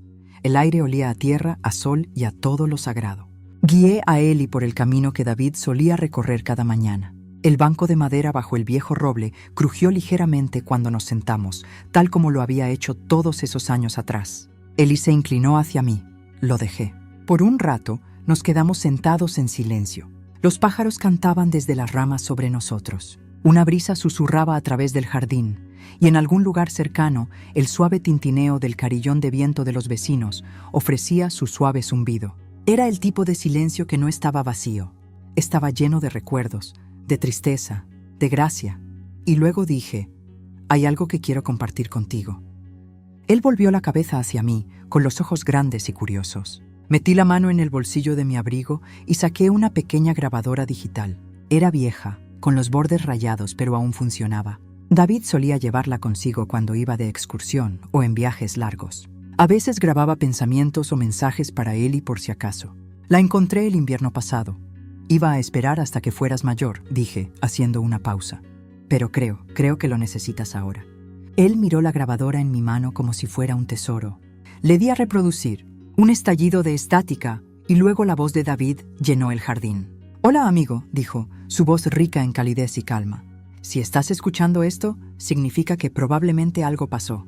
El aire olía a tierra, a sol y a todo lo sagrado. Guié a Ellie por el camino que David solía recorrer cada mañana. El banco de madera bajo el viejo roble crujió ligeramente cuando nos sentamos, tal como lo había hecho todos esos años atrás. Ellie se inclinó hacia mí. Lo dejé. Por un rato, nos quedamos sentados en silencio. Los pájaros cantaban desde las ramas sobre nosotros. Una brisa susurraba a través del jardín, y en algún lugar cercano, el suave tintineo del carillón de viento de los vecinos ofrecía su suave zumbido. Era el tipo de silencio que no estaba vacío. Estaba lleno de recuerdos, de tristeza, de gracia. Y luego dije, «Hay algo que quiero compartir contigo». Él volvió la cabeza hacia mí, con los ojos grandes y curiosos. Metí la mano en el bolsillo de mi abrigo y saqué una pequeña grabadora digital. Era vieja, con los bordes rayados, pero aún funcionaba. David solía llevarla consigo cuando iba de excursión o en viajes largos. A veces grababa pensamientos o mensajes para él y por si acaso. La encontré el invierno pasado. Iba a esperar hasta que fueras mayor, dije, haciendo una pausa. Pero creo que lo necesitas ahora. Él miró la grabadora en mi mano como si fuera un tesoro. Le di a reproducir. Un estallido de estática y luego la voz de David llenó el jardín. «Hola, amigo», dijo, su voz rica en calidez y calma. «Si estás escuchando esto, significa que probablemente algo pasó.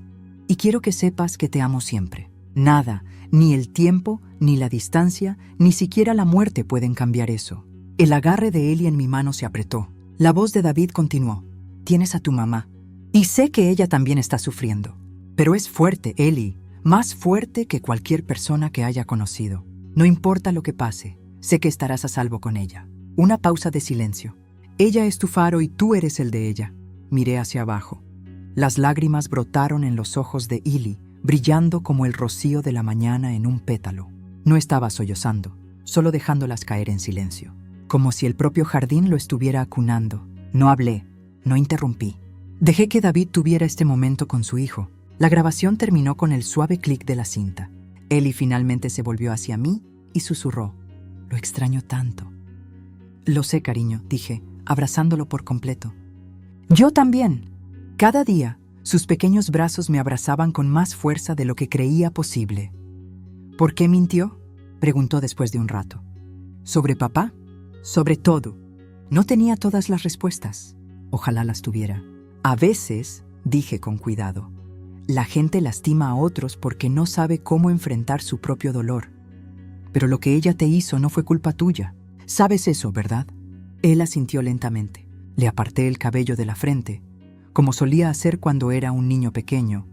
Y quiero que sepas que te amo siempre. Nada, ni el tiempo, ni la distancia, ni siquiera la muerte pueden cambiar eso». El agarre de Ellie en mi mano se apretó. La voz de David continuó. «Tienes a tu mamá. Y sé que ella también está sufriendo. Pero es fuerte, Ellie. Más fuerte que cualquier persona que haya conocido. No importa lo que pase, sé que estarás a salvo con ella». Una pausa de silencio. «Ella es tu faro y tú eres el de ella». Miré hacia abajo. Las lágrimas brotaron en los ojos de Ellie, brillando como el rocío de la mañana en un pétalo. No estaba sollozando, solo dejándolas caer en silencio, como si el propio jardín lo estuviera acunando. No hablé, no interrumpí. Dejé que David tuviera este momento con su hijo. La grabación terminó con el suave clic de la cinta. Ellie finalmente se volvió hacia mí y susurró, «Lo extraño tanto». «Lo sé, cariño», dije, abrazándolo por completo. «Yo también». Cada día, sus pequeños brazos me abrazaban con más fuerza de lo que creía posible. «¿Por qué mintió?», preguntó después de un rato. «¿Sobre papá?». «Sobre todo». No tenía todas las respuestas. Ojalá las tuviera. «A veces», dije con cuidado, «la gente lastima a otros porque no sabe cómo enfrentar su propio dolor. Pero lo que ella te hizo no fue culpa tuya. Sabes eso, ¿verdad?». Él asintió lentamente. Le aparté el cabello de la frente. como solía hacer cuando era un niño pequeño,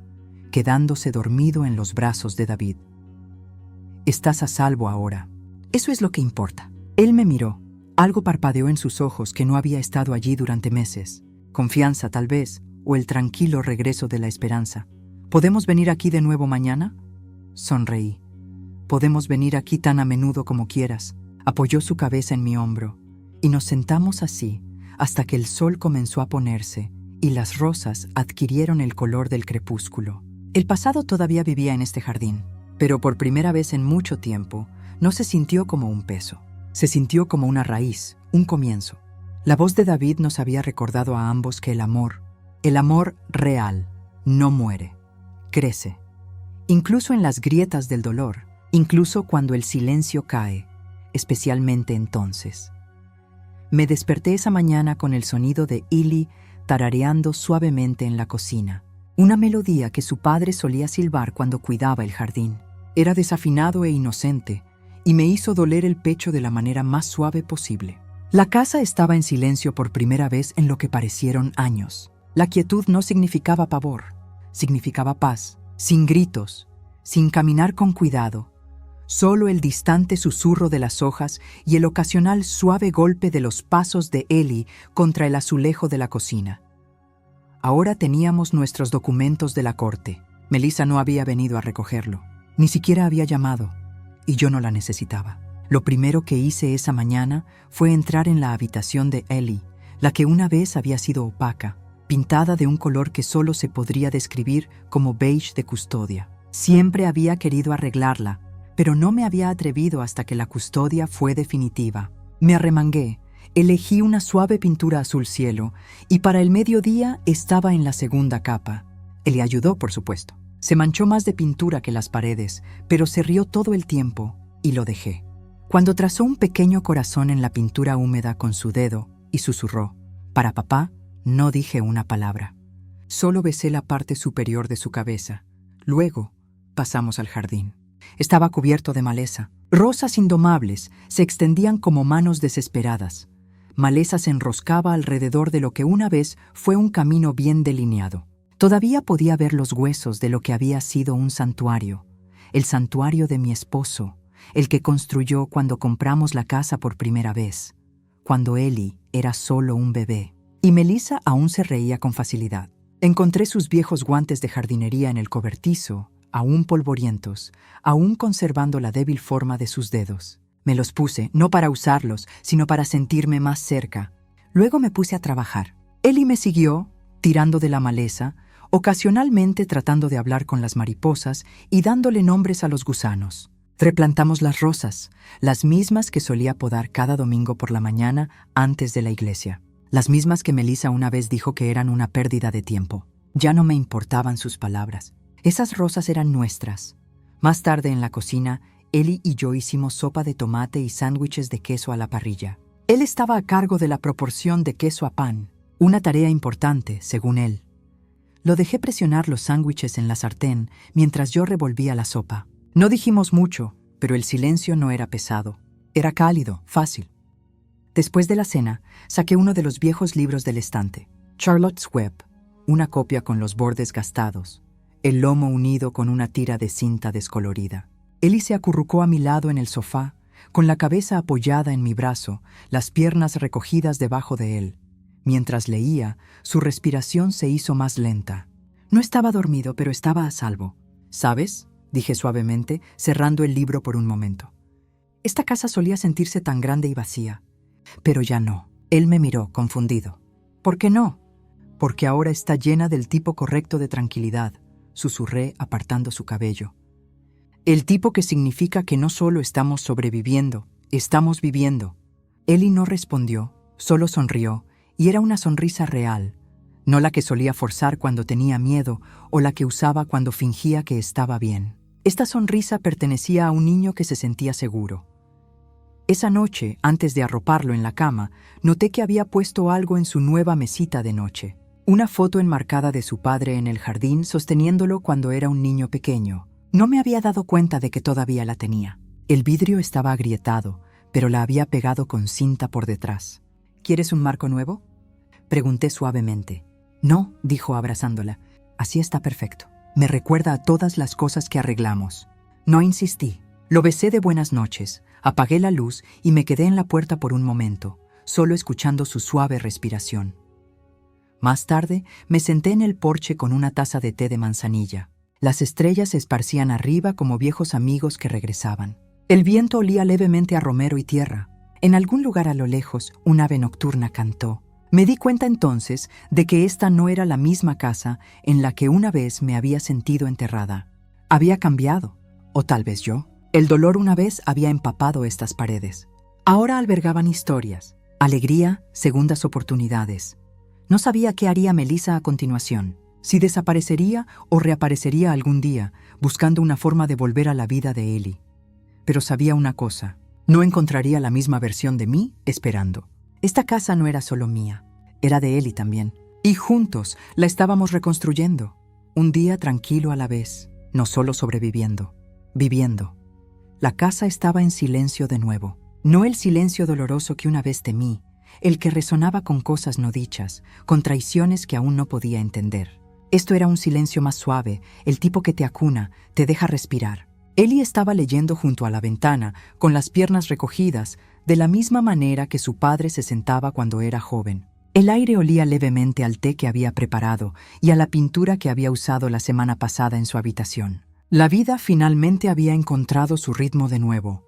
quedándose dormido en los brazos de David. Estás a salvo ahora. Eso es lo que importa. Él me miró. Algo parpadeó en sus ojos que no había estado allí durante meses. Confianza, tal vez, o el tranquilo regreso de la esperanza. ¿Podemos venir aquí de nuevo mañana? Sonreí. Podemos venir aquí tan a menudo como quieras. Apoyó su cabeza en mi hombro, y nos sentamos así hasta que el sol comenzó a ponerse y las rosas adquirieron el color del crepúsculo. El pasado todavía vivía en este jardín, pero por primera vez en mucho tiempo no se sintió como un peso. Se sintió como una raíz, un comienzo. La voz de David nos había recordado a ambos que el amor real, no muere, crece. Incluso en las grietas del dolor, incluso cuando el silencio cae, especialmente entonces. Me desperté esa mañana con el sonido de Eli tarareando suavemente en la cocina, una melodía que su padre solía silbar cuando cuidaba el jardín. Era desafinado e inocente, y me hizo doler el pecho de la manera más suave posible. La casa estaba en silencio por primera vez en lo que parecieron años. La quietud no significaba pavor, significaba paz, sin gritos, sin caminar con cuidado, solo el distante susurro de las hojas y el ocasional suave golpe de los pasos de Eli contra el azulejo de la cocina. Ahora teníamos nuestros documentos de la corte. Melissa no había venido a recogerlo, ni siquiera había llamado, y yo no la necesitaba. Lo primero que hice esa mañana fue entrar en la habitación de Eli, la que una vez había sido opaca, pintada de un color que solo se podría describir como beige de custodia. Siempre había querido arreglarla, pero no me había atrevido hasta que la custodia fue definitiva. Me arremangué, elegí una suave pintura azul cielo y para el mediodía estaba en la segunda capa. Él le ayudó, por supuesto. Se manchó más de pintura que las paredes, pero se rió todo el tiempo y lo dejé. Cuando trazó un pequeño corazón en la pintura húmeda con su dedo y susurró, «Para papá», no dije una palabra. Solo besé la parte superior de su cabeza. Luego pasamos al jardín. Estaba cubierto de maleza. Rosas indomables se extendían como manos desesperadas. Maleza se enroscaba alrededor de lo que una vez fue un camino bien delineado. Todavía podía ver los huesos de lo que había sido un santuario, el santuario de mi esposo, el que construyó cuando compramos la casa por primera vez, cuando Eli era solo un bebé. Y Melissa aún se reía con facilidad. Encontré sus viejos guantes de jardinería en el cobertizo, aún polvorientos, aún conservando la débil forma de sus dedos. Me los puse, no para usarlos, sino para sentirme más cerca. Luego me puse a trabajar. Eli me siguió, tirando de la maleza, ocasionalmente tratando de hablar con las mariposas y dándole nombres a los gusanos. Replantamos las rosas, las mismas que solía podar cada domingo por la mañana antes de la iglesia. Las mismas que Melissa una vez dijo que eran una pérdida de tiempo. Ya no me importaban sus palabras. Esas rosas eran nuestras. Más tarde en la cocina, Eli y yo hicimos sopa de tomate y sándwiches de queso a la parrilla. Él estaba a cargo de la proporción de queso a pan, una tarea importante, según él. Lo dejé presionar los sándwiches en la sartén mientras yo revolvía la sopa. No dijimos mucho, pero el silencio no era pesado. Era cálido, fácil. Después de la cena, saqué uno de los viejos libros del estante. Charlotte's Web, una copia con los bordes gastados, el lomo unido con una tira de cinta descolorida. Eli se acurrucó a mi lado en el sofá, con la cabeza apoyada en mi brazo, las piernas recogidas debajo de él. Mientras leía, su respiración se hizo más lenta. No estaba dormido, pero estaba a salvo. «¿Sabes?», dije suavemente, cerrando el libro por un momento. Esta casa solía sentirse tan grande y vacía. Pero ya no. Él me miró, confundido. «¿Por qué no?» «Porque ahora está llena del tipo correcto de tranquilidad», susurré apartando su cabello. «El tipo que significa que no solo estamos sobreviviendo, estamos viviendo». Eli no respondió, solo sonrió, y era una sonrisa real, no la que solía forzar cuando tenía miedo o la que usaba cuando fingía que estaba bien. Esta sonrisa pertenecía a un niño que se sentía seguro. Esa noche, antes de arroparlo en la cama, noté que había puesto algo en su nueva mesita de noche. Una foto enmarcada de su padre en el jardín sosteniéndolo cuando era un niño pequeño. No me había dado cuenta de que todavía la tenía. El vidrio estaba agrietado, pero la había pegado con cinta por detrás. «¿Quieres un marco nuevo?», pregunté suavemente. No, dijo abrazándola. Así está perfecto. Me recuerda a todas las cosas que arreglamos. No insistí. Lo besé de buenas noches, apagué la luz y me quedé en la puerta por un momento, solo escuchando su suave respiración. Más tarde, me senté en el porche con una taza de té de manzanilla. Las estrellas se esparcían arriba como viejos amigos que regresaban. El viento olía levemente a romero y tierra. En algún lugar a lo lejos, un ave nocturna cantó. Me di cuenta entonces de que esta no era la misma casa en la que una vez me había sentido enterrada. Había cambiado, o tal vez yo. El dolor una vez había empapado estas paredes. Ahora albergaban historias, alegría, segundas oportunidades. No sabía qué haría Melissa a continuación, si desaparecería o reaparecería algún día, buscando una forma de volver a la vida de Ellie. Pero sabía una cosa, no encontraría la misma versión de mí esperando. Esta casa no era solo mía, era de Ellie también. Y juntos la estábamos reconstruyendo, un día tranquilo a la vez, no solo sobreviviendo, viviendo. La casa estaba en silencio de nuevo, no el silencio doloroso que una vez temí, el que resonaba con cosas no dichas, con traiciones que aún no podía entender. Esto era un silencio más suave, el tipo que te acuna, te deja respirar. Ellie estaba leyendo junto a la ventana, con las piernas recogidas, de la misma manera que su padre se sentaba cuando era joven. El aire olía levemente al té que había preparado y a la pintura que había usado la semana pasada en su habitación. La vida finalmente había encontrado su ritmo de nuevo.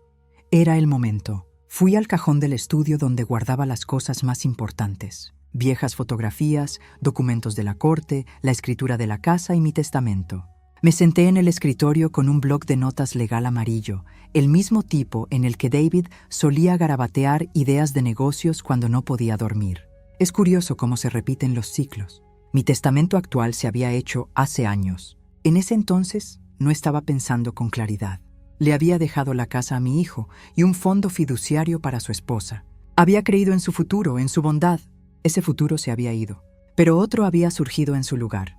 Era el momento. Fui al cajón del estudio donde guardaba las cosas más importantes. Viejas fotografías, documentos de la corte, la escritura de la casa y mi testamento. Me senté en el escritorio con un bloc de notas legal amarillo, el mismo tipo en el que David solía garabatear ideas de negocios cuando no podía dormir. Es curioso cómo se repiten los ciclos. Mi testamento actual se había hecho hace años. En ese entonces no estaba pensando con claridad. Le había dejado la casa a mi hijo y un fondo fiduciario para su esposa. Había creído en su futuro, en su bondad. Ese futuro se había ido, pero otro había surgido en su lugar.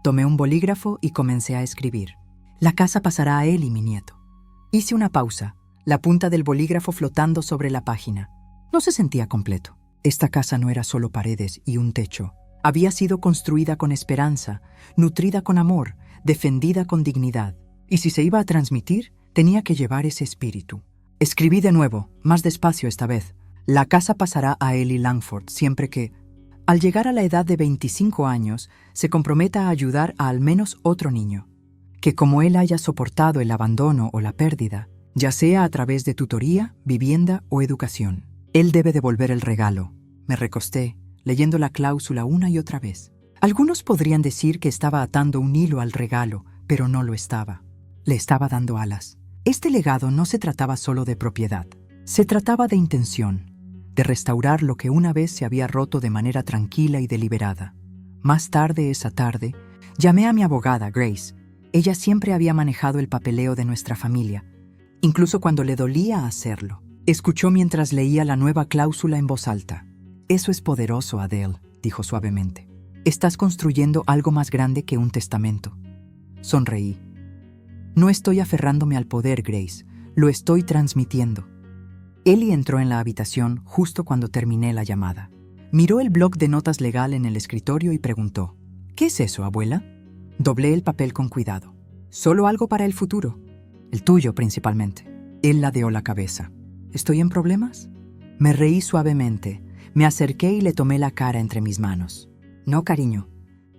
Tomé un bolígrafo y comencé a escribir. La casa pasará a él y mi nieto. Hice una pausa, la punta del bolígrafo flotando sobre la página. No se sentía completo. Esta casa no era solo paredes y un techo. Había sido construida con esperanza, nutrida con amor, defendida con dignidad. Y si se iba a transmitir, tenía que llevar ese espíritu. Escribí de nuevo, más despacio esta vez. La casa pasará a Ellie Langford siempre que, al llegar a la edad de 25 años, se comprometa a ayudar a al menos otro niño. Que como él haya soportado el abandono o la pérdida, ya sea a través de tutoría, vivienda o educación, él debe devolver el regalo. Me recosté, leyendo la cláusula una y otra vez. Algunos podrían decir que estaba atando un hilo al regalo, pero no lo estaba. Le estaba dando alas. Este legado no se trataba solo de propiedad. Se trataba de intención, de restaurar lo que una vez se había roto de manera tranquila y deliberada. Más tarde esa tarde, llamé a mi abogada, Grace. Ella siempre había manejado el papeleo de nuestra familia, incluso cuando le dolía hacerlo. Escuchó mientras leía la nueva cláusula en voz alta. «Eso es poderoso, Adele», dijo suavemente. «Estás construyendo algo más grande que un testamento». Sonreí. «No estoy aferrándome al poder, Grace. Lo estoy transmitiendo». Ellie entró en la habitación justo cuando terminé la llamada. Miró el bloc de notas legal en el escritorio y preguntó: «¿Qué es eso, abuela?» Doblé el papel con cuidado. «Solo algo para el futuro. El tuyo, principalmente». Él ladeó la cabeza. «¿Estoy en problemas?» Me reí suavemente. Me acerqué y le tomé la cara entre mis manos. «No, cariño.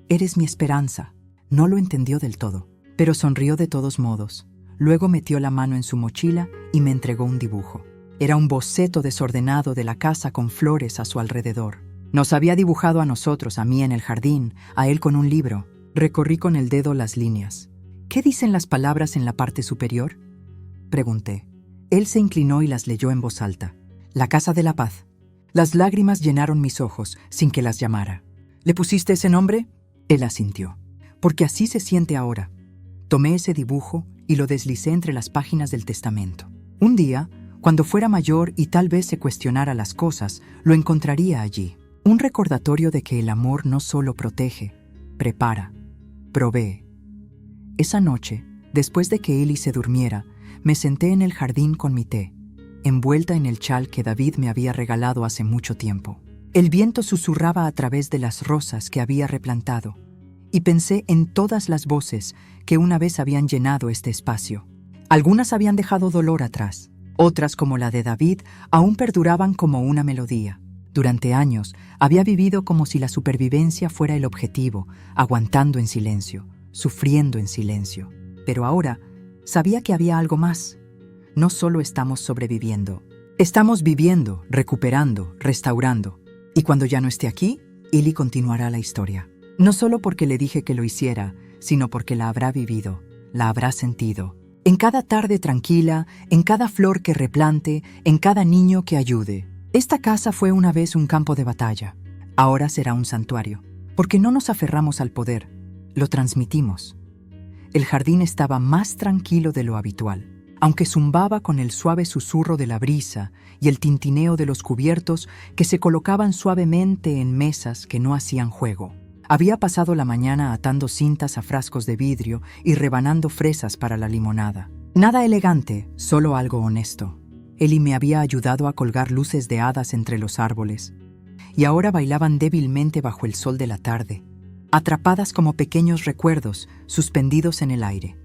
Eres mi esperanza». No lo entendió del todo, pero sonrió de todos modos. Luego metió la mano en su mochila y me entregó un dibujo. Era un boceto desordenado de la casa con flores a su alrededor. Nos había dibujado a nosotros, a mí en el jardín, a él con un libro. Recorrí con el dedo las líneas. «¿Qué dicen las palabras en la parte superior?», pregunté. Él se inclinó y las leyó en voz alta. «La casa de la paz». Las lágrimas llenaron mis ojos sin que las llamara. «¿Le pusiste ese nombre?». Él asintió. «Porque así se siente ahora». Tomé ese dibujo y lo deslicé entre las páginas del testamento. Un día, cuando fuera mayor y tal vez se cuestionara las cosas, lo encontraría allí. Un recordatorio de que el amor no solo protege, prepara, provee. Esa noche, después de que Ellie se durmiera, me senté en el jardín con mi té, envuelta en el chal que David me había regalado hace mucho tiempo. El viento susurraba a través de las rosas que había replantado, y pensé en todas las voces que una vez habían llenado este espacio. Algunas habían dejado dolor atrás, otras, como la de David, aún perduraban como una melodía. Durante años había vivido como si la supervivencia fuera el objetivo, aguantando en silencio, sufriendo en silencio. Pero ahora sabía que había algo más. No solo estamos sobreviviendo, estamos viviendo, recuperando, restaurando. Y cuando ya no esté aquí, Eli continuará la historia. No solo porque le dije que lo hiciera, sino porque la habrá vivido, la habrá sentido. En cada tarde tranquila, en cada flor que replante, en cada niño que ayude. Esta casa fue una vez un campo de batalla. Ahora será un santuario. Porque no nos aferramos al poder, lo transmitimos. El jardín estaba más tranquilo de lo habitual. Aunque zumbaba con el suave susurro de la brisa y el tintineo de los cubiertos que se colocaban suavemente en mesas que no hacían juego. Había pasado la mañana atando cintas a frascos de vidrio y rebanando fresas para la limonada. Nada elegante, solo algo honesto. Eli me había ayudado a colgar luces de hadas entre los árboles, y ahora bailaban débilmente bajo el sol de la tarde, atrapadas como pequeños recuerdos suspendidos en el aire.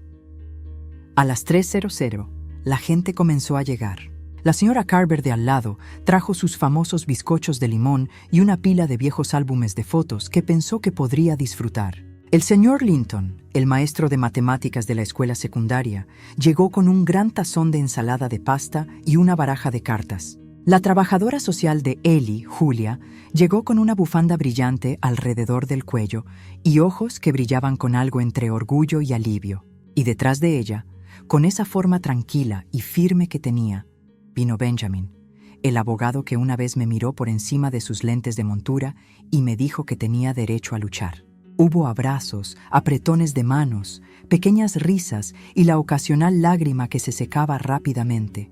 A las 3:00, la gente comenzó a llegar. La señora Carver de al lado trajo sus famosos bizcochos de limón y una pila de viejos álbumes de fotos que pensó que podría disfrutar. El señor Linton, el maestro de matemáticas de la escuela secundaria, llegó con un gran tazón de ensalada de pasta y una baraja de cartas. La trabajadora social de Eli, Julia, llegó con una bufanda brillante alrededor del cuello y ojos que brillaban con algo entre orgullo y alivio. Y detrás de ella, con esa forma tranquila y firme que tenía, vino Benjamin, el abogado que una vez me miró por encima de sus lentes de montura y me dijo que tenía derecho a luchar. Hubo abrazos, apretones de manos, pequeñas risas y la ocasional lágrima que se secaba rápidamente.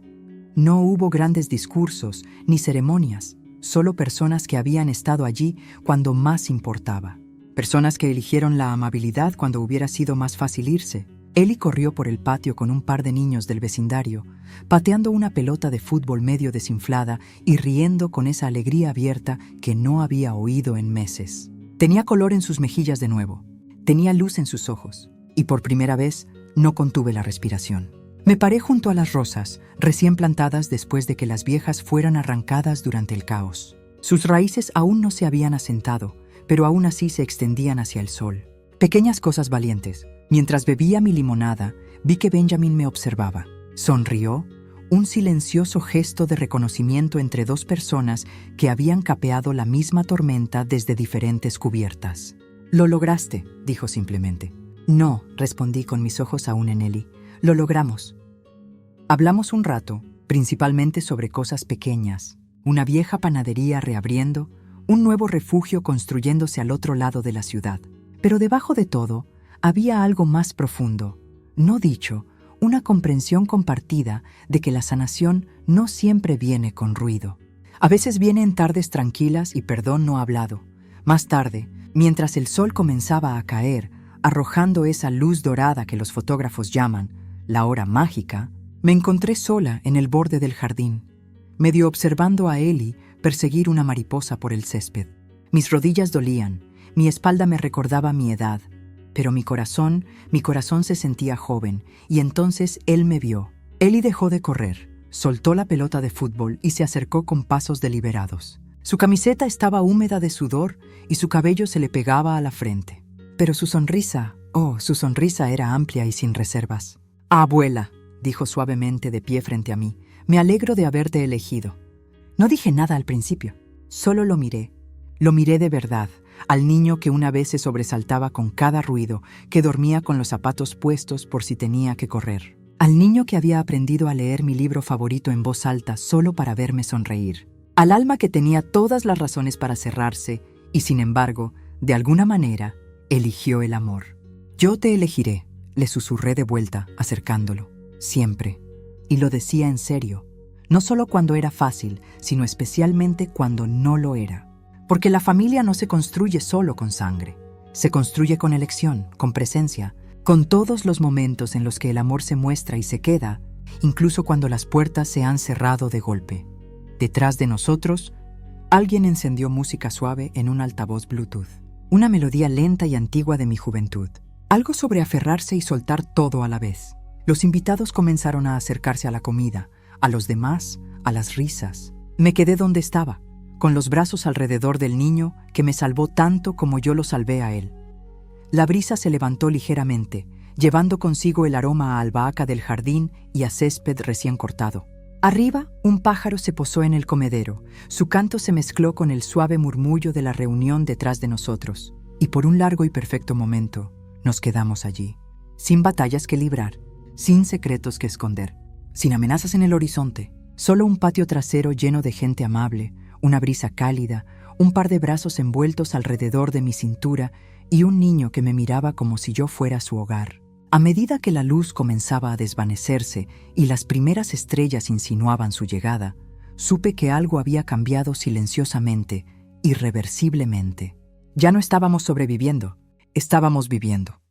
No hubo grandes discursos ni ceremonias, solo personas que habían estado allí cuando más importaba. Personas que eligieron la amabilidad cuando hubiera sido más fácil irse. Eli corrió por el patio con un par de niños del vecindario, pateando una pelota de fútbol medio desinflada y riendo con esa alegría abierta que no había oído en meses. Tenía color en sus mejillas de nuevo, tenía luz en sus ojos, y por primera vez no contuve la respiración. Me paré junto a las rosas, recién plantadas después de que las viejas fueran arrancadas durante el caos. Sus raíces aún no se habían asentado, pero aún así se extendían hacia el sol. Pequeñas cosas valientes. Mientras bebía mi limonada, vi que Benjamin me observaba. Sonrió, un silencioso gesto de reconocimiento entre dos personas que habían capeado la misma tormenta desde diferentes cubiertas. «Lo lograste», dijo simplemente. «No», respondí con mis ojos aún en Eli. «Lo logramos». Hablamos un rato, principalmente sobre cosas pequeñas. Una vieja panadería reabriendo, un nuevo refugio construyéndose al otro lado de la ciudad. Pero debajo de todo, había algo más profundo, no dicho, una comprensión compartida de que la sanación no siempre viene con ruido. A veces viene en tardes tranquilas y perdón no hablado. Más tarde, mientras el sol comenzaba a caer, arrojando esa luz dorada que los fotógrafos llaman la hora mágica, me encontré sola en el borde del jardín, medio observando a Eli perseguir una mariposa por el césped. Mis rodillas dolían, mi espalda me recordaba mi edad, pero mi corazón se sentía joven, y entonces él me vio. Eli dejó de correr, soltó la pelota de fútbol y se acercó con pasos deliberados. Su camiseta estaba húmeda de sudor y su cabello se le pegaba a la frente. Pero su sonrisa era amplia y sin reservas. «Abuela», dijo suavemente de pie frente a mí, «me alegro de haberte elegido». No dije nada al principio, solo lo miré. Lo miré de verdad, al niño que una vez se sobresaltaba con cada ruido, que dormía con los zapatos puestos por si tenía que correr. Al niño que había aprendido a leer mi libro favorito en voz alta solo para verme sonreír. Al alma que tenía todas las razones para cerrarse y, sin embargo, de alguna manera, eligió el amor. «Yo te elegiré», le susurré de vuelta, acercándolo. «Siempre». Y lo decía en serio. No solo cuando era fácil, sino especialmente cuando no lo era. Porque la familia no se construye solo con sangre. Se construye con elección, con presencia, con todos los momentos en los que el amor se muestra y se queda, incluso cuando las puertas se han cerrado de golpe. Detrás de nosotros Alguien encendió música suave en un altavoz Bluetooth. Una melodía lenta y antigua de mi juventud. Algo sobre aferrarse y soltar todo a la vez. Los invitados comenzaron a acercarse a la comida, a los demás, a las risas. Me quedé donde estaba, con los brazos alrededor del niño que me salvó tanto como yo lo salvé a él. La brisa se levantó ligeramente, llevando consigo el aroma a albahaca del jardín y a césped recién cortado. Arriba, un pájaro se posó en el comedero. Su canto se mezcló con el suave murmullo de la reunión detrás de nosotros. Y por un largo y perfecto momento, nos quedamos allí, sin batallas que librar, sin secretos que esconder, sin amenazas en el horizonte, solo un patio trasero lleno de gente amable, una brisa cálida, un par de brazos envueltos alrededor de mi cintura y un niño que me miraba como si yo fuera su hogar. A medida que la luz comenzaba a desvanecerse y las primeras estrellas insinuaban su llegada, supe que algo había cambiado silenciosamente, irreversiblemente. Ya no estábamos sobreviviendo, estábamos viviendo.